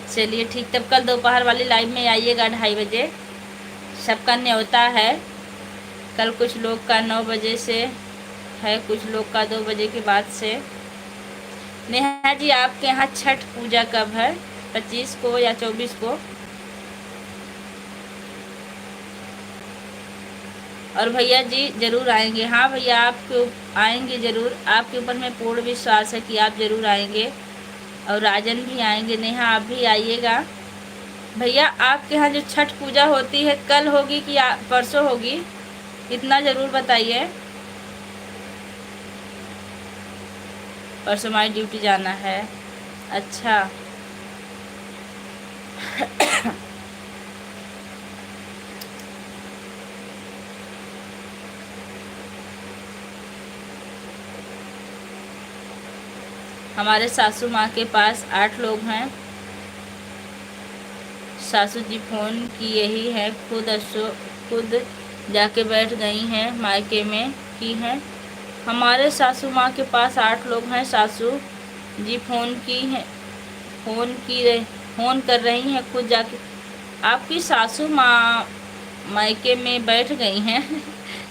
चलिए ठीक, तब कल दोपहर वाली लाइव में आइएगा 2:30 बजे। सबका न्योता है। कल कुछ लोग का 9 बजे से है, कुछ लोग का 2 बजे के बाद से। नेहा जी आपके यहाँ छठ पूजा कब है? 25 को या 24 को? और भैया जी ज़रूर आएंगे। हाँ भैया आप आएंगे ज़रूर, आपके ऊपर में पूर्ण विश्वास है कि आप ज़रूर आएंगे। और राजन भी आएंगे। नेहा आप भी आइएगा। भैया आपके यहाँ जो छठ पूजा होती है कल होगी कि परसों होगी, इतना ज़रूर बताइए। परसों हमारी ड्यूटी जाना है। अच्छा हमारे सासू माँ के पास 8 लोग हैं। सासू जी फ़ोन की यही है, खुद जाके बैठ गई हैं मायके में की हैं। हमारे सासू माँ के पास 8 लोग हैं। सासू जी फ़ोन कर रही हैं, खुद जाके। आपकी सासू माँ मायके में बैठ गई हैं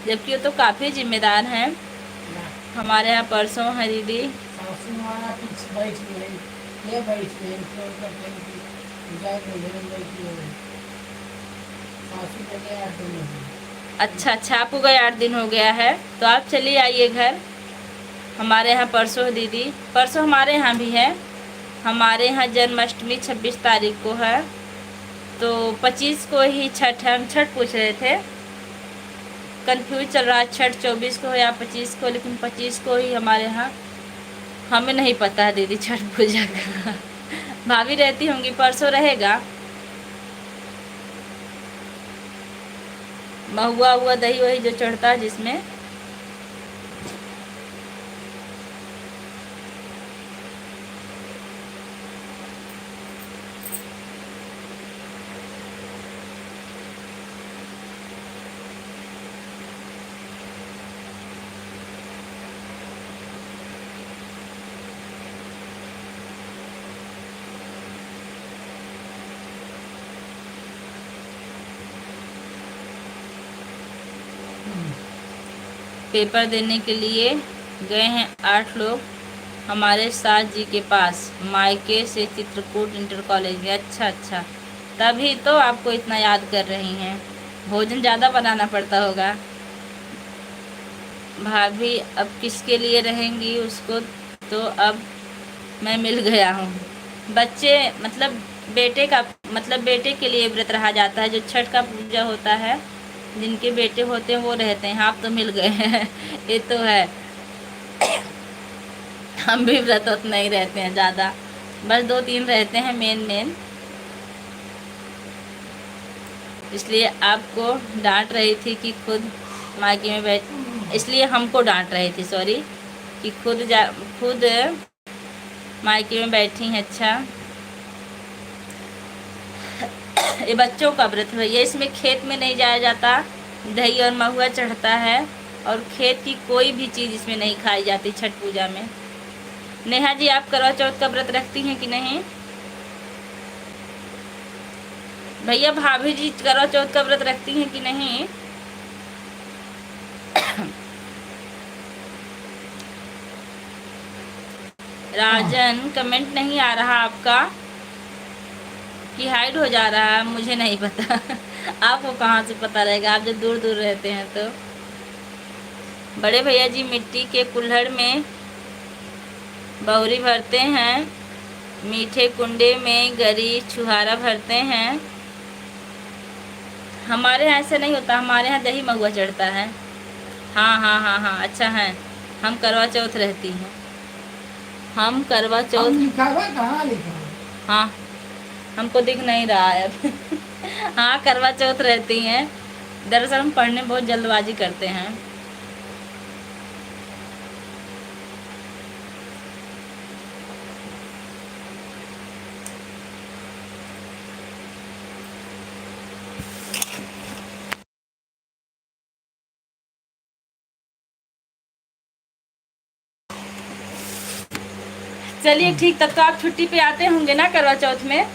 जबकि वो तो काफ़ी जिम्मेदार हैं। हमारे यहाँ परसों है दीदी। जाएंगे धीरेन्द्र की सासू लगे 8 दिन हो गए। अच्छा अच्छा, आपको गए 8 दिन हो गया है, तो आप चलिए आइए घर। हमारे यहाँ परसों दीदी, परसों हमारे यहाँ भी है। हमारे यहाँ जन्माष्टमी 26 तारीख को है, तो 25 को ही छठ है। हम छठ पूछ रहे थे, कंफ्यूज चल रहा है, छठ 24 को या 25 को, लेकिन 25 को ही हमारे यहाँ। हमें नहीं पता है दीदी छठ पूजा का। भाभी रहती होंगी, परसों रहेगा। महुआ हुआ दही वही जो चढ़ता है जिसमें। पेपर देने के लिए गए हैं 8 लोग हमारे सास जी के पास, मायके से चित्रकूट इंटर कॉलेज में। अच्छा अच्छा, तभी तो आपको इतना याद कर रही हैं। भोजन ज़्यादा बनाना पड़ता होगा। भाभी अब किसके लिए रहेंगी उसको, तो अब मैं मिल गया हूँ। बच्चे मतलब बेटे का, मतलब बेटे के लिए व्रत रहा जाता है। जो छठ का पूजा होता है, जिनके बेटे होते हैं वो रहते हैं। आप तो मिल गए हैं। ये तो है। हम भी व्रत नहीं रहते हैं ज़्यादा, बस 2-3 रहते हैं मेन। इसलिए आपको डांट रही थी कि खुद मायके में बैठ, इसलिए हमको डांट रही थी, सॉरी, कि खुद मायके में बैठी हैं। अच्छा, ये बच्चों का व्रत है ये, इसमें खेत में नहीं जाया जाता, दही और महुआ चढ़ता है, और खेत की कोई भी चीज़ इसमें नहीं खाई जाती छठ पूजा में। नेहा जी, आप करवा चौथ का व्रत रखती हैं कि नहीं? भैया भाभी जी करवा चौथ का व्रत रखती हैं कि नहीं? राजन, कमेंट नहीं आ रहा आपका, कि हाइड हो जा रहा है, मुझे नहीं पता। आपको कहाँ से पता रहेगा, आप जब दूर दूर रहते हैं तो। बड़े भैया जी मिट्टी के कुल्हड़ में बहुरी भरते हैं, मीठे कुंडे में गरी छुहारा भरते हैं। हमारे यहाँ ऐसा नहीं होता, हमारे यहाँ दही महुआ चढ़ता है। हाँ हाँ हाँ हाँ, अच्छा है। हम करवा चौथ रहती हैं, हम करवा चौथ। लिखा हुआ कहाँ लिखा है? हाँ, हमको दिख नहीं रहा है अब। हाँ, करवा चौथ रहती हैं। दरअसल हम पढ़ने बहुत जल्दबाजी करते हैं। चलिए ठीक, तब तो आप छुट्टी पे आते होंगे ना करवा चौथ में,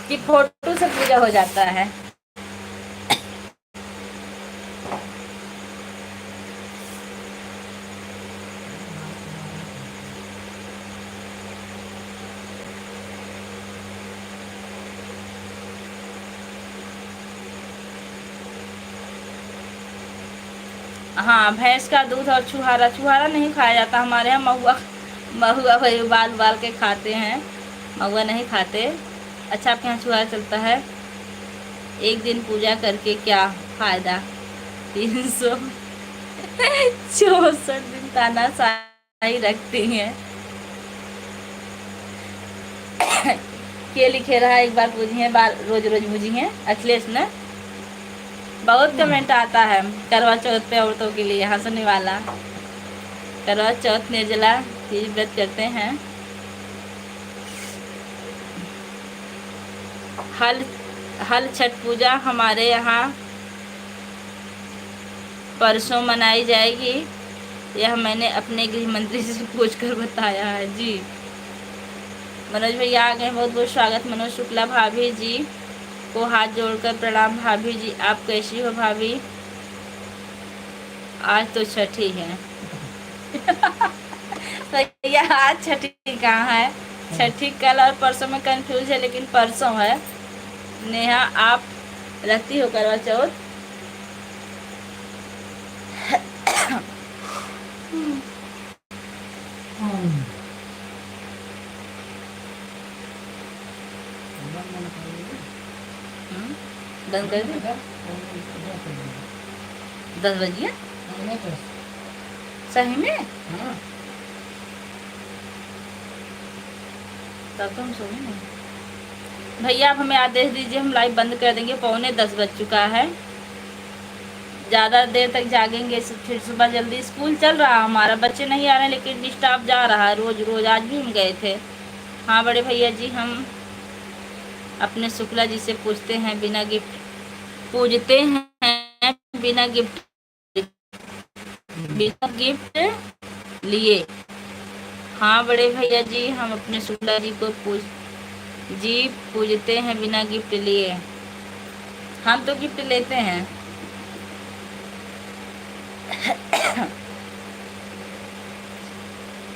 कि फोटो से पूजा हो जाता है। हाँ, भैंस का दूध और छुहारा, छुहारा नहीं खाया जाता हमारे यहाँ। महुआ, महुआ वही उबाल उबाल के खाते हैं, महुआ नहीं खाते। अच्छा, आपके यहाँ छुहारा चलता है। एक दिन पूजा करके क्या फ़ायदा, 364 दिन तानाशाही रखती हैं। के लिखे रहा, एक बार पूजी है, बार रोज रोज पूजी है। अखिलेश ने बहुत कमेंट आता है करवा चौथ पे औरतों के लिए हंसने वाला। करवा चौथ निर्जला तीज व्रत करते हैं। हल छठ पूजा हमारे यहाँ परसों मनाई जाएगी, यह मैंने अपने गृह मंत्री से पूछकर बताया है। जी, मनोज भैया आ गए, बहुत बहुत स्वागत। मनोज शुक्ला, भाभी जी को हाथ जोड़कर प्रणाम। भाभी जी, आप कैसी हो भाभी? आज तो छठी है। भैया आज छठी कहाँ है? छठी कल और परसों में कंफ्यूज है, लेकिन परसों है। नेहा आप रखती हो करवा चौथ? बंद कर दी 10 बजे सही में? तब तो हम सोए नहीं। भैया आप हमें आदेश दीजिए, हम लाइव बंद कर देंगे, 9:45 बज चुका है। ज़्यादा देर तक जागेंगे फिर सुबह जल्दी स्कूल चल रहा हमारा, बच्चे नहीं आ रहे लेकिन स्टाफ जा रहा है रोज रोज। आज भी हम गए थे। हाँ बड़े भैया जी, हम अपने शुक्ला जी से पूछते हैं बिना गिफ्ट, पूजते हैं बिना गिफ्ट लिए। हाँ बड़े भैया जी, हम अपने शुक्ला जी को पूजते हैं बिना गिफ्ट लिए। हम तो गिफ्ट लेते हैं।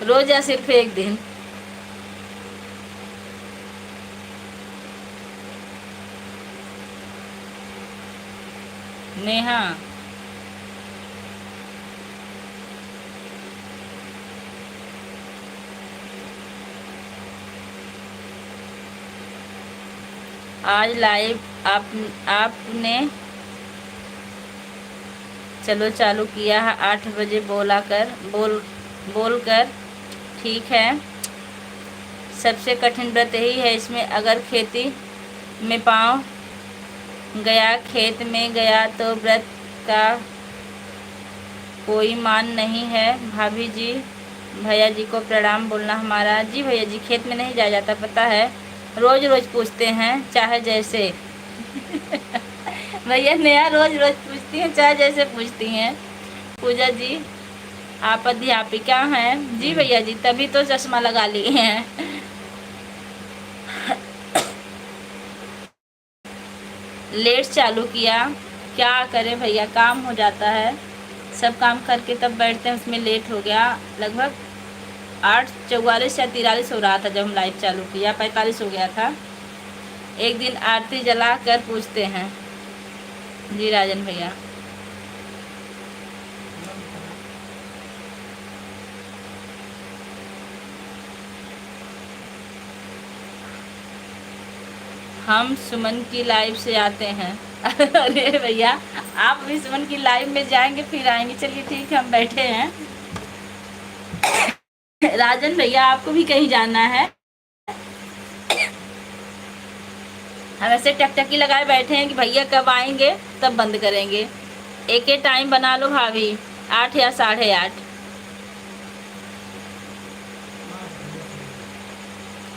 रोज या सिर्फ एक दिन? नेहा आज लाइव आपने चलो चालू किया है 8 बजे बोल कर ठीक है। सबसे कठिन व्रत यही है, इसमें अगर खेती में पाँव गया, खेत में गया तो व्रत का कोई मान नहीं है। भाभी जी भैया जी को प्रणाम बोलना हमारा। जी भैया जी, खेत में नहीं जाया जाता, पता है, रोज रोज पूछते हैं चाहे जैसे। भैया नया रोज रोज पूछती हैं, चाहे जैसे पूछती हैं। पूजा जी आप अध्यापिका हैं? जी भैया जी, तभी तो चश्मा लगा लिए हैं। लेट चालू किया, क्या करें भैया, काम हो जाता है, सब काम करके तब बैठते हैं, उसमें लेट हो गया। लगभग 8:44 या 43 हो रहा था जब हम लाइव चालू किया, 45 हो गया था। एक दिन आरती जला कर पूछते हैं। जी राजन भैया, हम सुमन की लाइव से आते हैं। अरे भैया, आप भी सुमन की लाइव में जाएंगे फिर आएंगे। चलिए ठीक है, हम बैठे हैं। राजन भैया, आपको भी कहीं जाना है? हम ऐसे टकटकी लगाए बैठे हैं कि भैया कब आएंगे तब बंद करेंगे। एक टाइम बना लो भाभी, 8 या 8:30।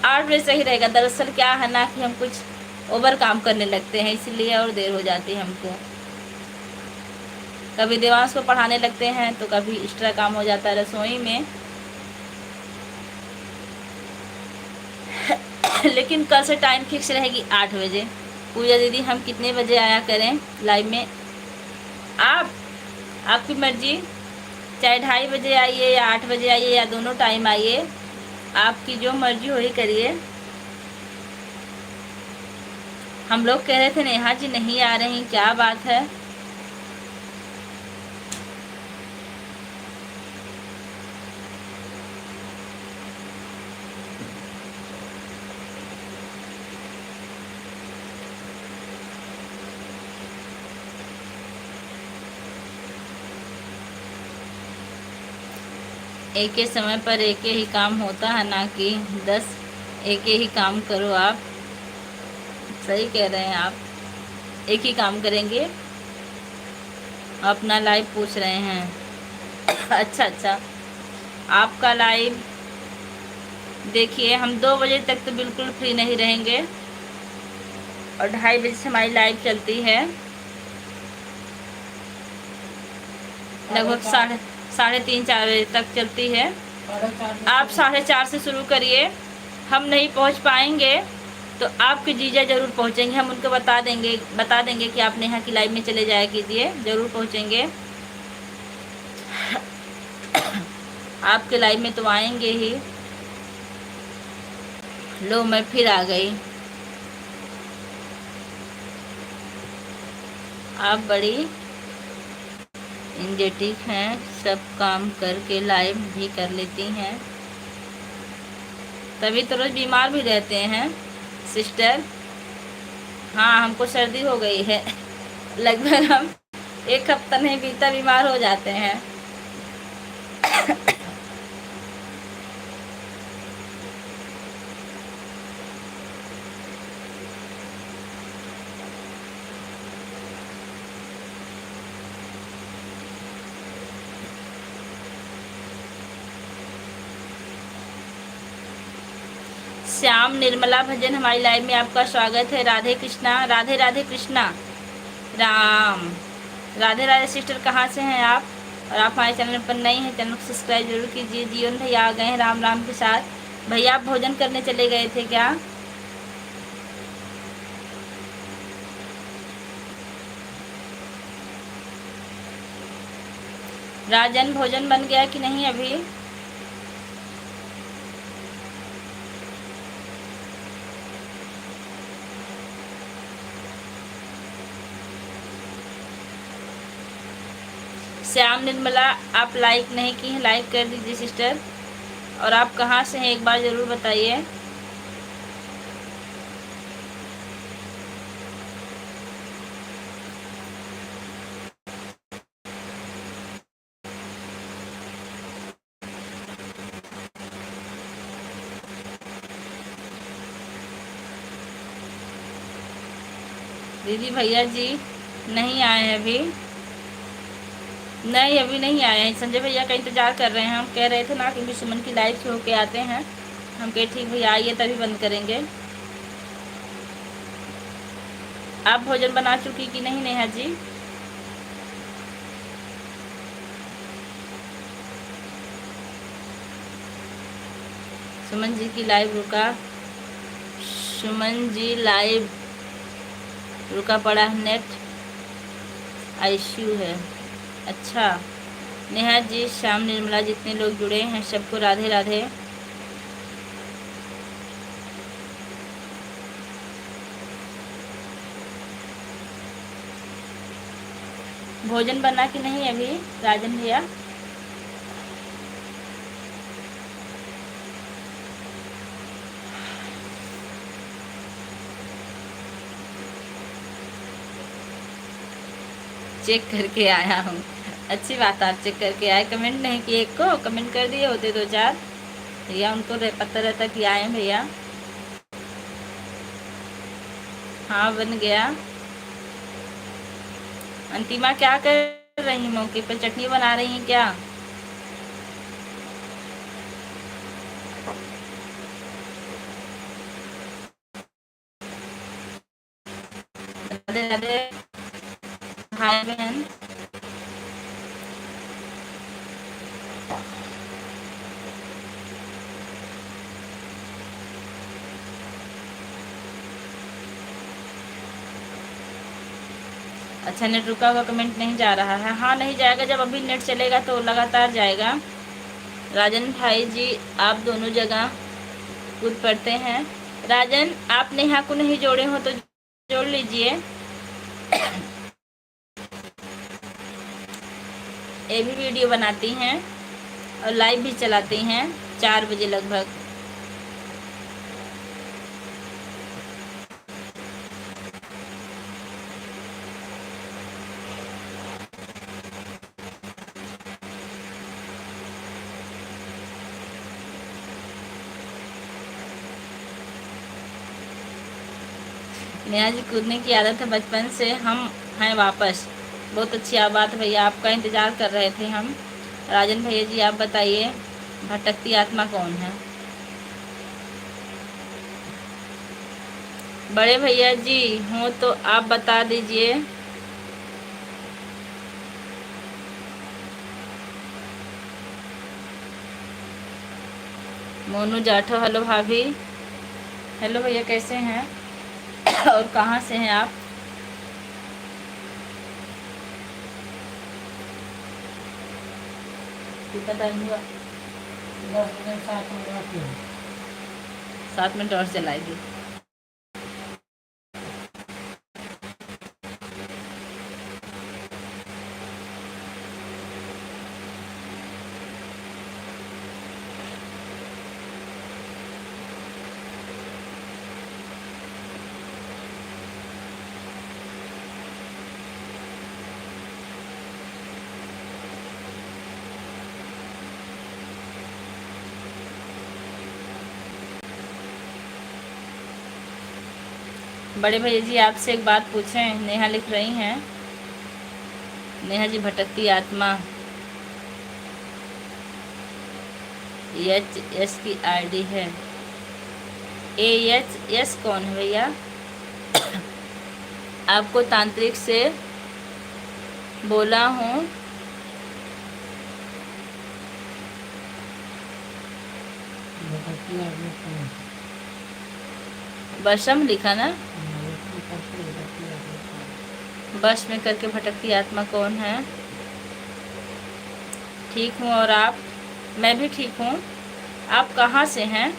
8 बजे सही रहेगा। दरअसल क्या है ना कि हम कुछ ओवर काम करने लगते हैं, इसलिए और देर हो जाती है हमको। कभी देवांश को पढ़ाने लगते हैं तो कभी एक्स्ट्रा काम हो जाता है रसोई में। लेकिन कल से टाइम फिक्स रहेगी 8 बजे। पूजा दीदी, हम कितने बजे आया करें लाइव में? आपकी मर्जी, चाहे 2:30 बजे आइए या 8 बजे आइए या दोनों टाइम आइए, आपकी जो मर्जी हो ही करिए। हम लोग कह रहे थे नेहा जी नहीं आ रही, क्या बात है? एक ही समय पर एक ही काम होता है ना कि 10 एक ही काम करो आप। सही कह रहे हैं आप, एक ही काम करेंगे। अपना लाइव पूछ रहे हैं। अच्छा, आपका लाइव देखिए, हम 2 बजे तक तो बिल्कुल फ्री नहीं रहेंगे और 2:30 बजे से हमारी लाइव चलती है। लगभग 3:30-4 बजे तक चलती है। आप 4:30 से शुरू करिए। हम नहीं पहुंच पाएंगे तो आपके जीजा जरूर पहुंचेंगे, हम उनको बता देंगे कि आप नेहा की लाइव में चले जाया कीजिए, जरूर पहुंचेंगे। आपके लाइव में तो आएंगे ही। लो मैं फिर आ गई। आप बड़ी एनर्जेटिक हैं, सब काम करके लाइव भी कर लेती हैं। तभी तो रोज बीमार भी रहते हैं सिस्टर। हाँ, हमको सर्दी हो गई है। लगभग हम एक हफ्ता नहीं बीता बीमार हो जाते हैं। श्याम निर्मला भजन हमारी लाइव में आपका स्वागत है। राधे कृष्णा, राधे राधे कृष्णा राम। राधे राधे सिस्टर, कहाँ से हैं आप? और आप हमारे चैनल पर नई हैं, चैनल को सब्सक्राइब जरूर कीजिए। जीवन भैया आ गए हैं राम राम के साथ। भैया आप भोजन करने चले गए थे क्या? राजन भोजन बन गया कि नहीं अभी? श्याम निर्मला, आप लाइक नहीं की हैं, लाइक कर दीजिए सिस्टर। और आप कहाँ से हैं एक बार ज़रूर बताइए। दीदी भैया जी नहीं आए हैं अभी। नहीं, अभी नहीं आए हैं। संजय भैया का इंतज़ार कर रहे हैं। हम कह रहे थे ना कि सुमन की लाइव से होके आते हैं। हम कहे ठीक भैया आइए तभी बंद करेंगे। आप भोजन बना चुकी कि नहीं नेहा जी? सुमन जी की लाइव रुका। सुमन जी लाइव रुका पड़ा है, नेट इश्यू है। अच्छा, नेहा जी, श्याम निर्मला, जितने लोग जुड़े हैं सबको राधे राधे। भोजन बना कि नहीं अभी राजन भैया? चेक करके आया हूँ। अच्छी बात, आप चेक करके आए। कमेंट नहीं किए, एक को कमेंट कर दिए होते दो चार भैया, उनको पता रहता कि आए हैं भैया। हाँ बन गया। अंतिमा क्या कर रही मौके पर? चटनी बना रही हैं क्या? राधे राधे भाई बहन। अच्छा, नेट रुका हुआ कमेंट नहीं जा रहा है। हाँ नहीं जाएगा, जब अभी नेट चलेगा तो लगातार जाएगा। राजन भाई जी, आप दोनों जगह कूद पड़ते हैं। राजन, आप नेहा को नहीं जोड़े हो तो जोड़ लीजिए। ये भी वीडियो बनाती हैं और लाइव भी चलाती हैं 4 बजे लगभग। नेहा जी, कूदने की आदत है बचपन से, हम हैं वापस। बहुत अच्छी बात भैया, आपका इंतज़ार कर रहे थे हम। राजन भैया जी आप बताइए, भटकती आत्मा कौन है? बड़े भैया जी हो तो आप बता दीजिए। मोनू जाठो, हेलो भाभी। हेलो भैया, कैसे हैं? और कहाँ से हैं आप? कितना टाइम हुआ? 10 मिनट 7 मिनट बाकी है। 7 मिनट और चलाएगी। बड़े भैया जी आपसे एक बात पूछें, नेहा लिख रही हैं। नेहा जी, भटकती आत्मा एच की आईडी है। एच कौन है भैया? आपको तांत्रिक से बोला हूँ। वर्षम लिखा ना, बस में करके भटकती आत्मा कौन है? ठीक हूँ, और आप? मैं भी ठीक हूँ। आप कहाँ से हैं?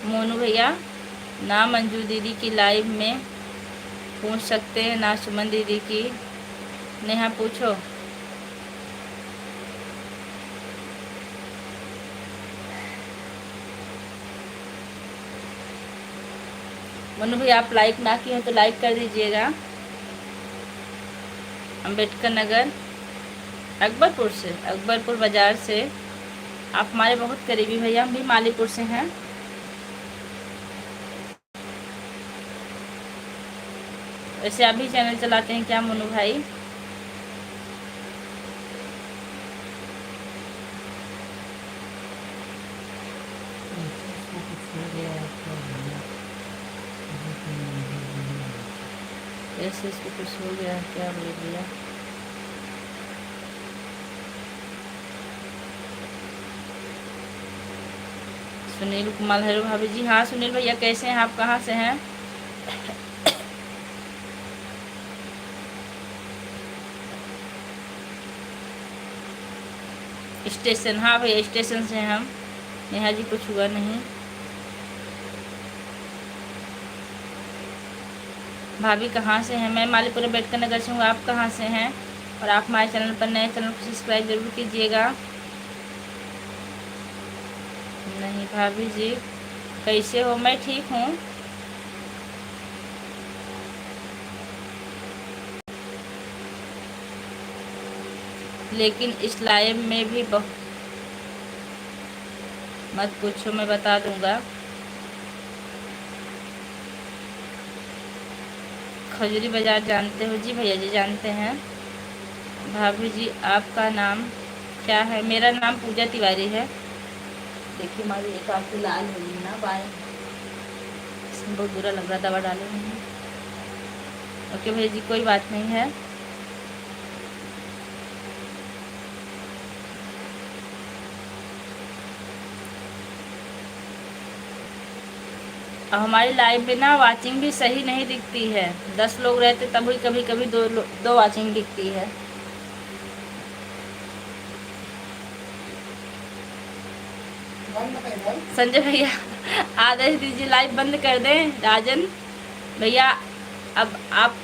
मोनू भैया, ना मंजू दीदी की लाइव में पूछ सकते हैं, ना सुमन दीदी की। नेहा पूछो। मोनू भैया, आप लाइक ना किए हो तो लाइक कर दीजिएगा। अम्बेडकर नगर, अकबरपुर से, अकबरपुर बाज़ार से। आप हमारे बहुत करीबी भैया, हम भी मालीपुर से हैं। वैसे आप भी चैनल चलाते हैं क्या मोनू भाई? ऐसे इसको कुछ हो गया क्या बोले भैया? सुनील कुमार, हेलो भाभी जी। हाँ सुनील भैया, कैसे हैं आप? कहाँ से हैं? स्टेशन, हाँ भैया स्टेशन से हैं हम। नेहा जी, कुछ हुआ नहीं। भाभी कहाँ से हैं? मैं मालीपुर अम्बेडकर नगर से हूँ। आप कहाँ से हैं? और आप हमारे चैनल पर नए, चैनल को सब्सक्राइब जरूर कीजिएगा। नहीं भाभी जी, कैसे हो? मैं ठीक हूँ। लेकिन इस लाइव में भी मत पूछो, मैं बता दूंगा। खजूरी बाज़ार जानते हो? जी भैया जी जानते हैं। भाभी जी, आपका नाम क्या है? मेरा नाम पूजा तिवारी है। देखिए हमारी एक आँख लाल हो गई ना, बाएं, इसमें बहुत बुरा लग रहा, दवा डाले नहीं। ओके भैया जी, कोई बात नहीं है। अब हमारी लाइव में ना वाचिंग भी सही नहीं दिखती है। 10 लोग रहते तभी कभी कभी दो वाचिंग दिखती है। संजय भैया, आदेश दीजिए लाइव बंद कर दें। राजन भैया, अब आप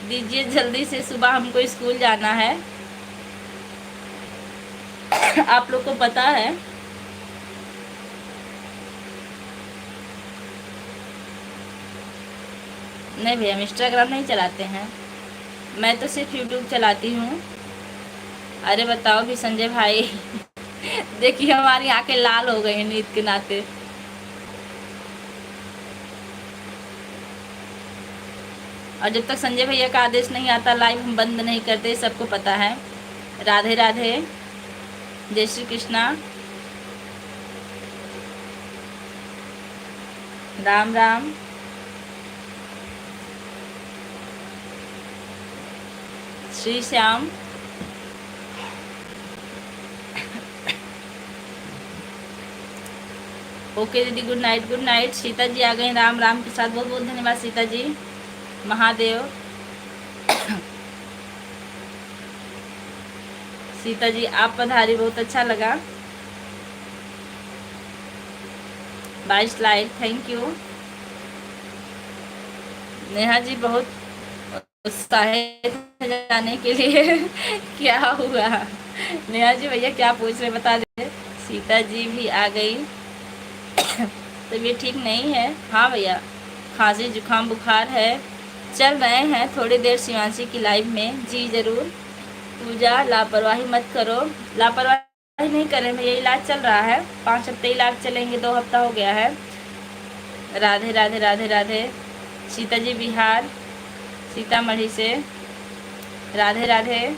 दीजिए जल्दी से, सुबह हमको स्कूल जाना है। आप लोग को पता है। नहीं भैया, हम इंस्टाग्राम नहीं चलाते हैं, मैं तो सिर्फ यूट्यूब चलाती हूँ। अरे बताओ भी संजय भाई। देखिए हमारी आंखें लाल हो गई हैं नींद के नाते। और जब तक संजय भैया का आदेश नहीं आता लाइव हम बंद नहीं करते, सबको पता है। राधे राधे, जय श्री कृष्णा, राम राम। श्री श्याम, ओके दीदी, good night good night. Sita ji आ गई राम राम के साथ, बहुत बहुत धन्यवाद सीता जी। महादेव। सीता जी आप पधारी, बहुत अच्छा लगा। 22 लाइक, थैंक यू। नेहा जी बहुत उत्साहित है जाने के लिए। क्या हुआ नेहा जी? भैया क्या पूछ रहे बता दे। सीता जी भी आ गई। तबीयत ठीक नहीं है? हाँ भैया, खांसी जुकाम बुखार है। चल रहे हैं थोड़ी देर शिवांशी की लाइव में। जी जरूर। पूजा लापरवाही मत करो। लापरवाही नहीं कर रहे भैया, इलाज चल रहा है। 5 हफ्ते इलाज चलेंगे, 2 हफ्ता हो गया है। राधे राधे राधे राधे। सीता जी बिहार सीतामढ़ी से, राधे राधे।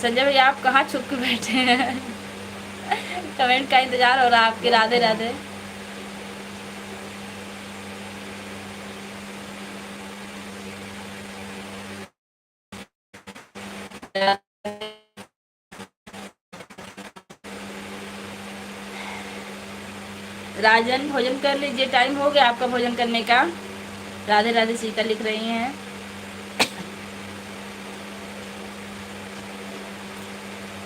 संजय भैया आप कहाँ छुप के बैठे हैं? कमेंट का इंतजार हो रहा है आपके। राधे राधे। राजन भोजन कर लीजिए, टाइम हो गया आपका भोजन करने का। राधे राधे सीता लिख रही हैं।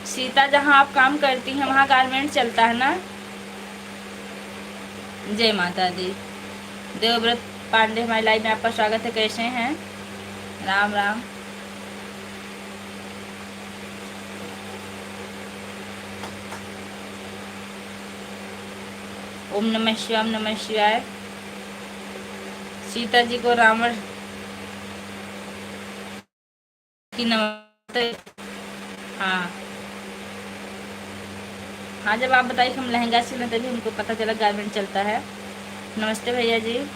सीता जहाँ आप काम करती हैं वहाँ गारमेंट चलता है ना? जय माता दी। देवव्रत पांडे हमारी लाइव में आपका स्वागत है। कैसे हैं? राम राम। ओम नमः शिवाय, ओम नमः शिवाय। सीता जी को रावण की नमस्ते। हाँ हाँ, जब आप बताइए कि हम लहंगा सिलें तभी हमको पता चला गारमेंट चलता है। नमस्ते भैया जी।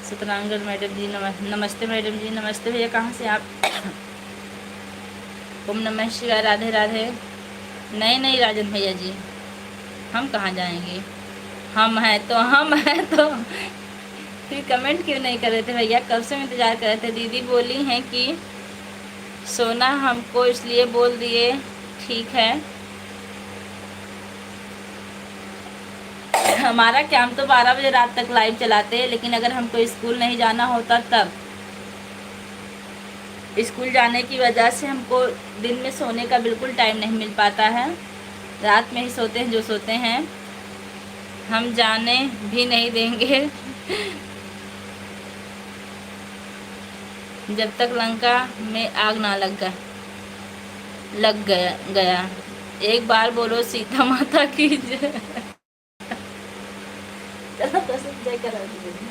सतनांगढ़ मैडम जी नमस्ते मैडम जी। नमस्ते भैया, कहाँ से आप? ओम नमः शिवाय, राधे राधे। नहीं नहीं राजन भैया जी, हम कहाँ जाएंगे? हम हैं तो फिर कमेंट क्यों नहीं कर रहे थे भैया? कब से इंतजार कर रहे थे। दीदी बोली हैं कि सोना हमको, इसलिए बोल दिए। ठीक है, हमारा क्या, हम तो 12 बजे रात तक लाइव चलाते हैं, लेकिन अगर हमको स्कूल नहीं जाना होता तब। स्कूल जाने की वजह से हमको दिन में सोने का बिल्कुल टाइम नहीं मिल पाता है। रात में ही सोते हैं जो सोते हैं। हम जाने भी नहीं देंगे जब तक लंका में आग ना लग गया। एक बार बोलो सीता माता की जय। चलो तो जय करा दीजिए।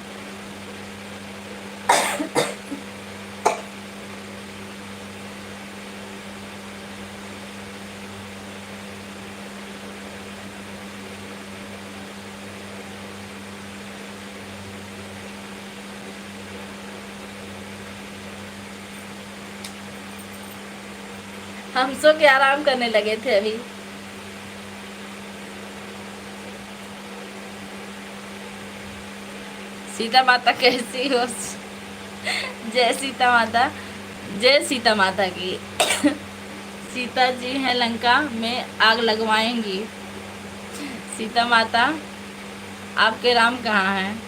हम सो के आराम करने लगे थे अभी। सीता माता कैसी हो? जय सीता माता, जय सीता माता की। सीता जी हैं लंका में आग लगवाएंगी। सीता माता, आपके राम कहाँ हैं?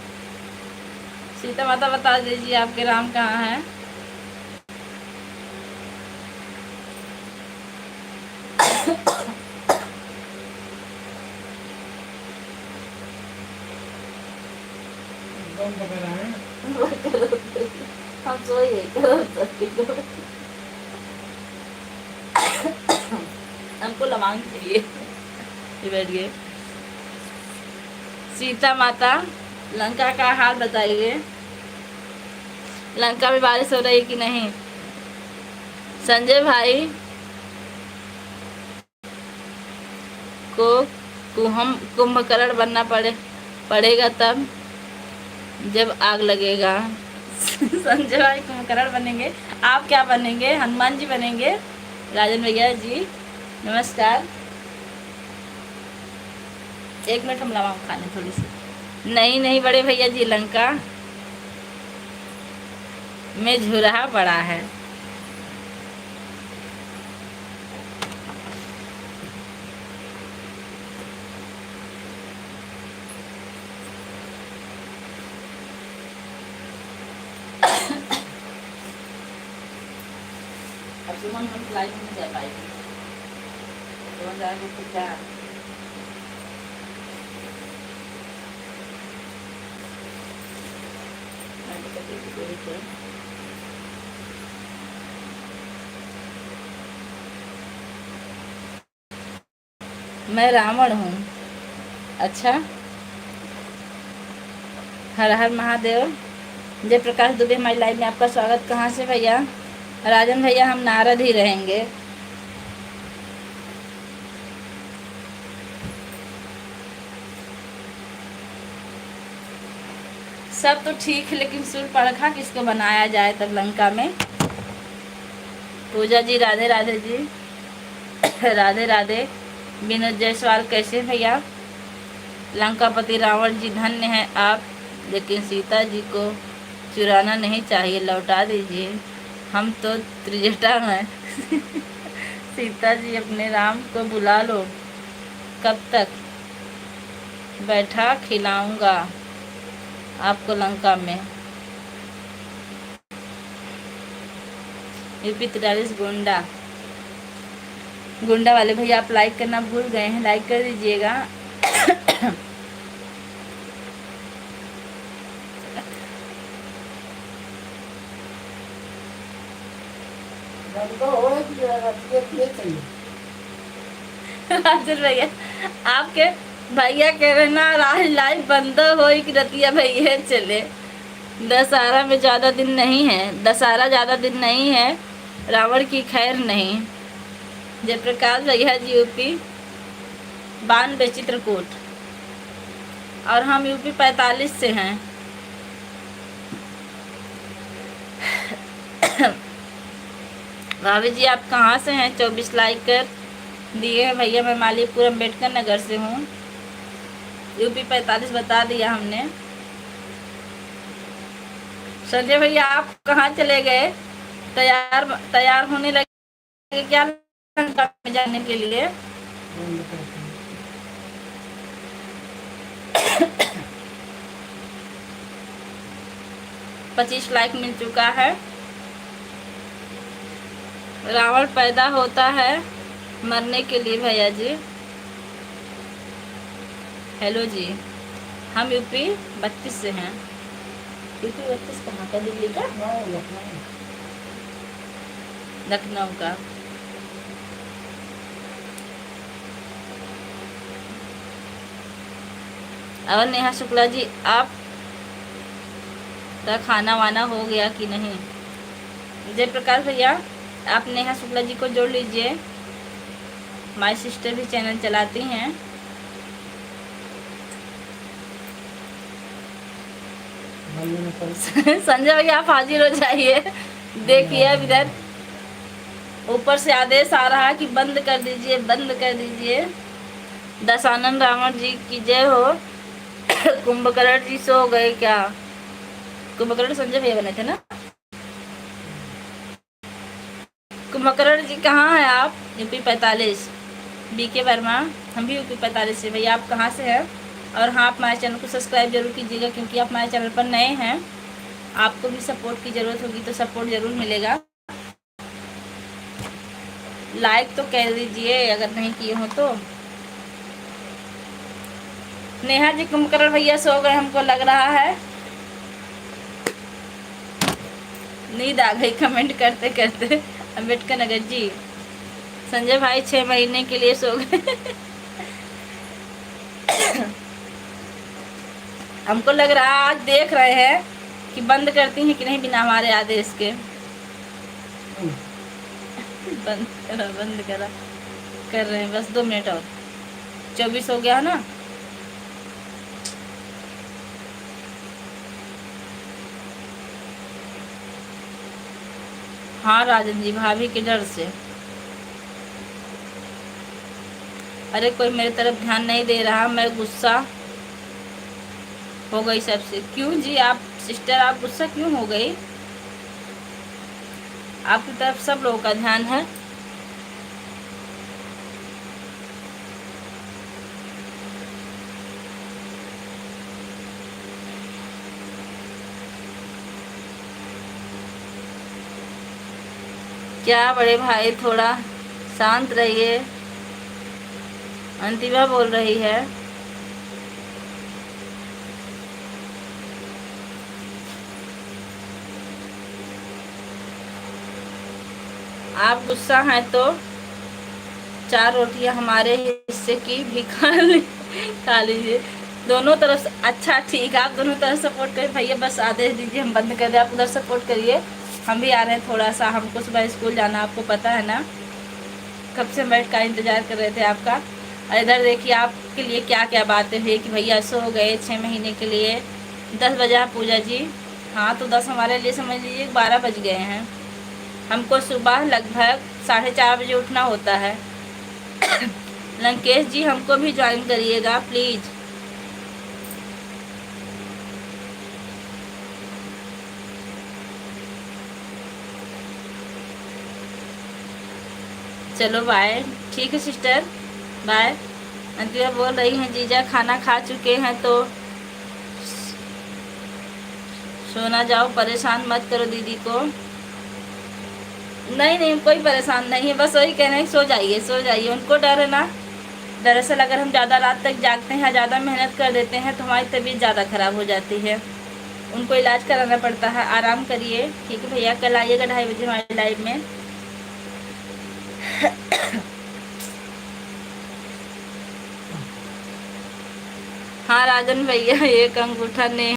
सीता माता बता दीजिए आपके राम कहाँ हैं? कौन पकड़ रहा है? हम सोए हमको लमांग चाहिए। ये बैठिए। सीता माता, लंका का हाल बताइए। लंका में बारिश हो रही कि नहीं? संजय भाई को कुंभकर्ण बनना पड़ेगा तब जब आग लगेगा। संजय भाई कुंभकर्ण बनेंगे। आप क्या बनेंगे? हनुमान जी बनेंगे। राजन भैया जी नमस्कार। 1 मिनट हम लवाओ खाने थोड़ी सी। नहीं नहीं बड़े भैया जी, लंका में झुरहा पड़ा है। सुमन हम फ्लाइट में नहीं जा पाएगी, सुमन जाएंगे तो क्या। मैं रावण हूँ। अच्छा, हर हर महादेव। जय प्रकाश दुबे हमारी लाइव में आपका स्वागत। कहाँ से भैया? राजन भैया हम नारद ही रहेंगे। सब तो ठीक है, लेकिन सूर्पणखा किसको बनाया जाए तब लंका में? पूजा जी राधे राधे जी। राधे राधे। विनोद जायसवाल कैसे भैया? लंकापति रावण जी धन्य हैं आप, लेकिन सीता जी को चुराना नहीं चाहिए, लौटा दीजिए। हम तो त्रिजटा हैं। सीता जी अपने राम को बुला लो। कब तक बैठा खिलाऊंगा आपको लंका में। यूपी 43 गुंडा। गुंडा वाले भैया आप लाइक करना भूल गए हैं, लाइक कर दीजिएगा। राजन भैया आपके भैया कह रहे ना राज लाइव बंद हो कि रतिया भैया चले। दशहरा में ज़्यादा दिन नहीं है, दशहरा ज़्यादा दिन नहीं है, रावण की खैर नहीं। जयप्रकाश भैया जी यूपी 92 चित्रकूट, और हम यूपी 45 से हैं। भाभी जी आप कहाँ से हैं? 24 लाइक कर दिए हैं भैया। मैं मालीपुर अम्बेडकर नगर से हूँ। यूपी 45 बता दिया हमने। संजय भैया आप कहाँ चले गए? तैयार होने लगे क्या लंका में जाने के लिए? 25 लाइक मिल चुका है। रावण पैदा होता है मरने के लिए भैया जी। हेलो जी, हम यूपी 32 से हैं। यूपी 32 कहाँ का? दिल्ली का? लखनऊ का। और नेहा शुक्ला जी आप का खाना वाना हो गया कि नहीं? जयप्रकाश भैया आप नेहा शुक्ला जी को जोड़ लीजिए, माय सिस्टर भी चैनल चलाती हैं। संजय भैया आप हाजिर हो जाइए। देखिए अब इधर ऊपर से आदेश आ रहा है कि बंद कर दीजिए, बंद कर दीजिए। दशानन रावण जी की जय हो। कुंभकर्ण जी सो गए क्या? कुंभकर्ण संजय भैया बने थे ना? कुंभकर्ण जी कहाँ हैं आप? यूपी 45। बीके वर्मा हम भी यूपी 45 से। भैया आप कहाँ से हैं? और हाँ, आप हमारे चैनल को सब्सक्राइब जरूर कीजिएगा, क्योंकि आप हमारे चैनल पर नए हैं। आपको भी सपोर्ट की ज़रूरत होगी, तो सपोर्ट ज़रूर मिलेगा। लाइक तो कर दीजिए अगर नहीं किए हो तो। नेहा जी कुंभकर्ण भैया सो गए हमको लग रहा है। नींद आ गई कमेंट करते करते। अम्बेडकर नगर जी। संजय भाई 6 महीने के लिए सो गए। हमको लग रहा है आज देख रहे हैं कि बंद करती हैं कि नहीं बिना हमारे आदेश के। बंद करा कर रहे हैं, बस 2 मिनट और। 24 हो गया है ना? हाँ राजन जी, भाभी के डर से। अरे कोई मेरी तरफ ध्यान नहीं दे रहा, मैं गुस्सा हो गई सबसे। क्यों जी आप सिस्टर, आप गुस्सा क्यों हो गई? आपकी तरफ सब लोगों का ध्यान है। क्या बड़े भाई, थोड़ा शांत रहिए। अंतिमा बोल रही है। आप गुस्सा हैं तो 4 रोटियां हमारे हिस्से की भी खा लीजिए। दोनों तरफ से अच्छा, ठीक है, आप दोनों तरफ सपोर्ट करिए भैया। बस आदेश दीजिए, हम बंद कर दें, आप उधर सपोर्ट करिए। हम भी आ रहे हैं थोड़ा सा, हमको सुबह स्कूल जाना, आपको पता है ना। कब से बैठ का इंतजार कर रहे थे आपका। और इधर देखिए आपके लिए क्या क्या बातें हुई कि भैया सो गए 6 महीने के लिए। 10 बजा पूजा जी। हाँ तो 10 हमारे लिए समझ लीजिए 12 बज गए हैं। हमको सुबह लगभग 4:30 बजे उठना होता है। लंकेश जी हमको भी ज्वाइन करिएगा प्लीज। चलो बाय। ठीक है सिस्टर, बाय। अंतिमा बोल रही हैं जीजा खाना खा चुके हैं तो सोना जाओ, परेशान मत करो दीदी को। नहीं नहीं, कोई परेशान नहीं है, बस वही कह रहे हैं सो जाइए सो जाइए। उनको डर है ना। दरअसल अगर हम ज़्यादा रात तक जागते हैं, ज़्यादा मेहनत कर देते हैं तो हमारी तबीयत ज़्यादा ख़राब हो जाती है। उनको इलाज कराना पड़ता है। आराम करिए, ठीक है भैया। कल आइएगा 2:30 बजे हमारे लाइव में। हाँ राजन भैया, एक अंगूठा ने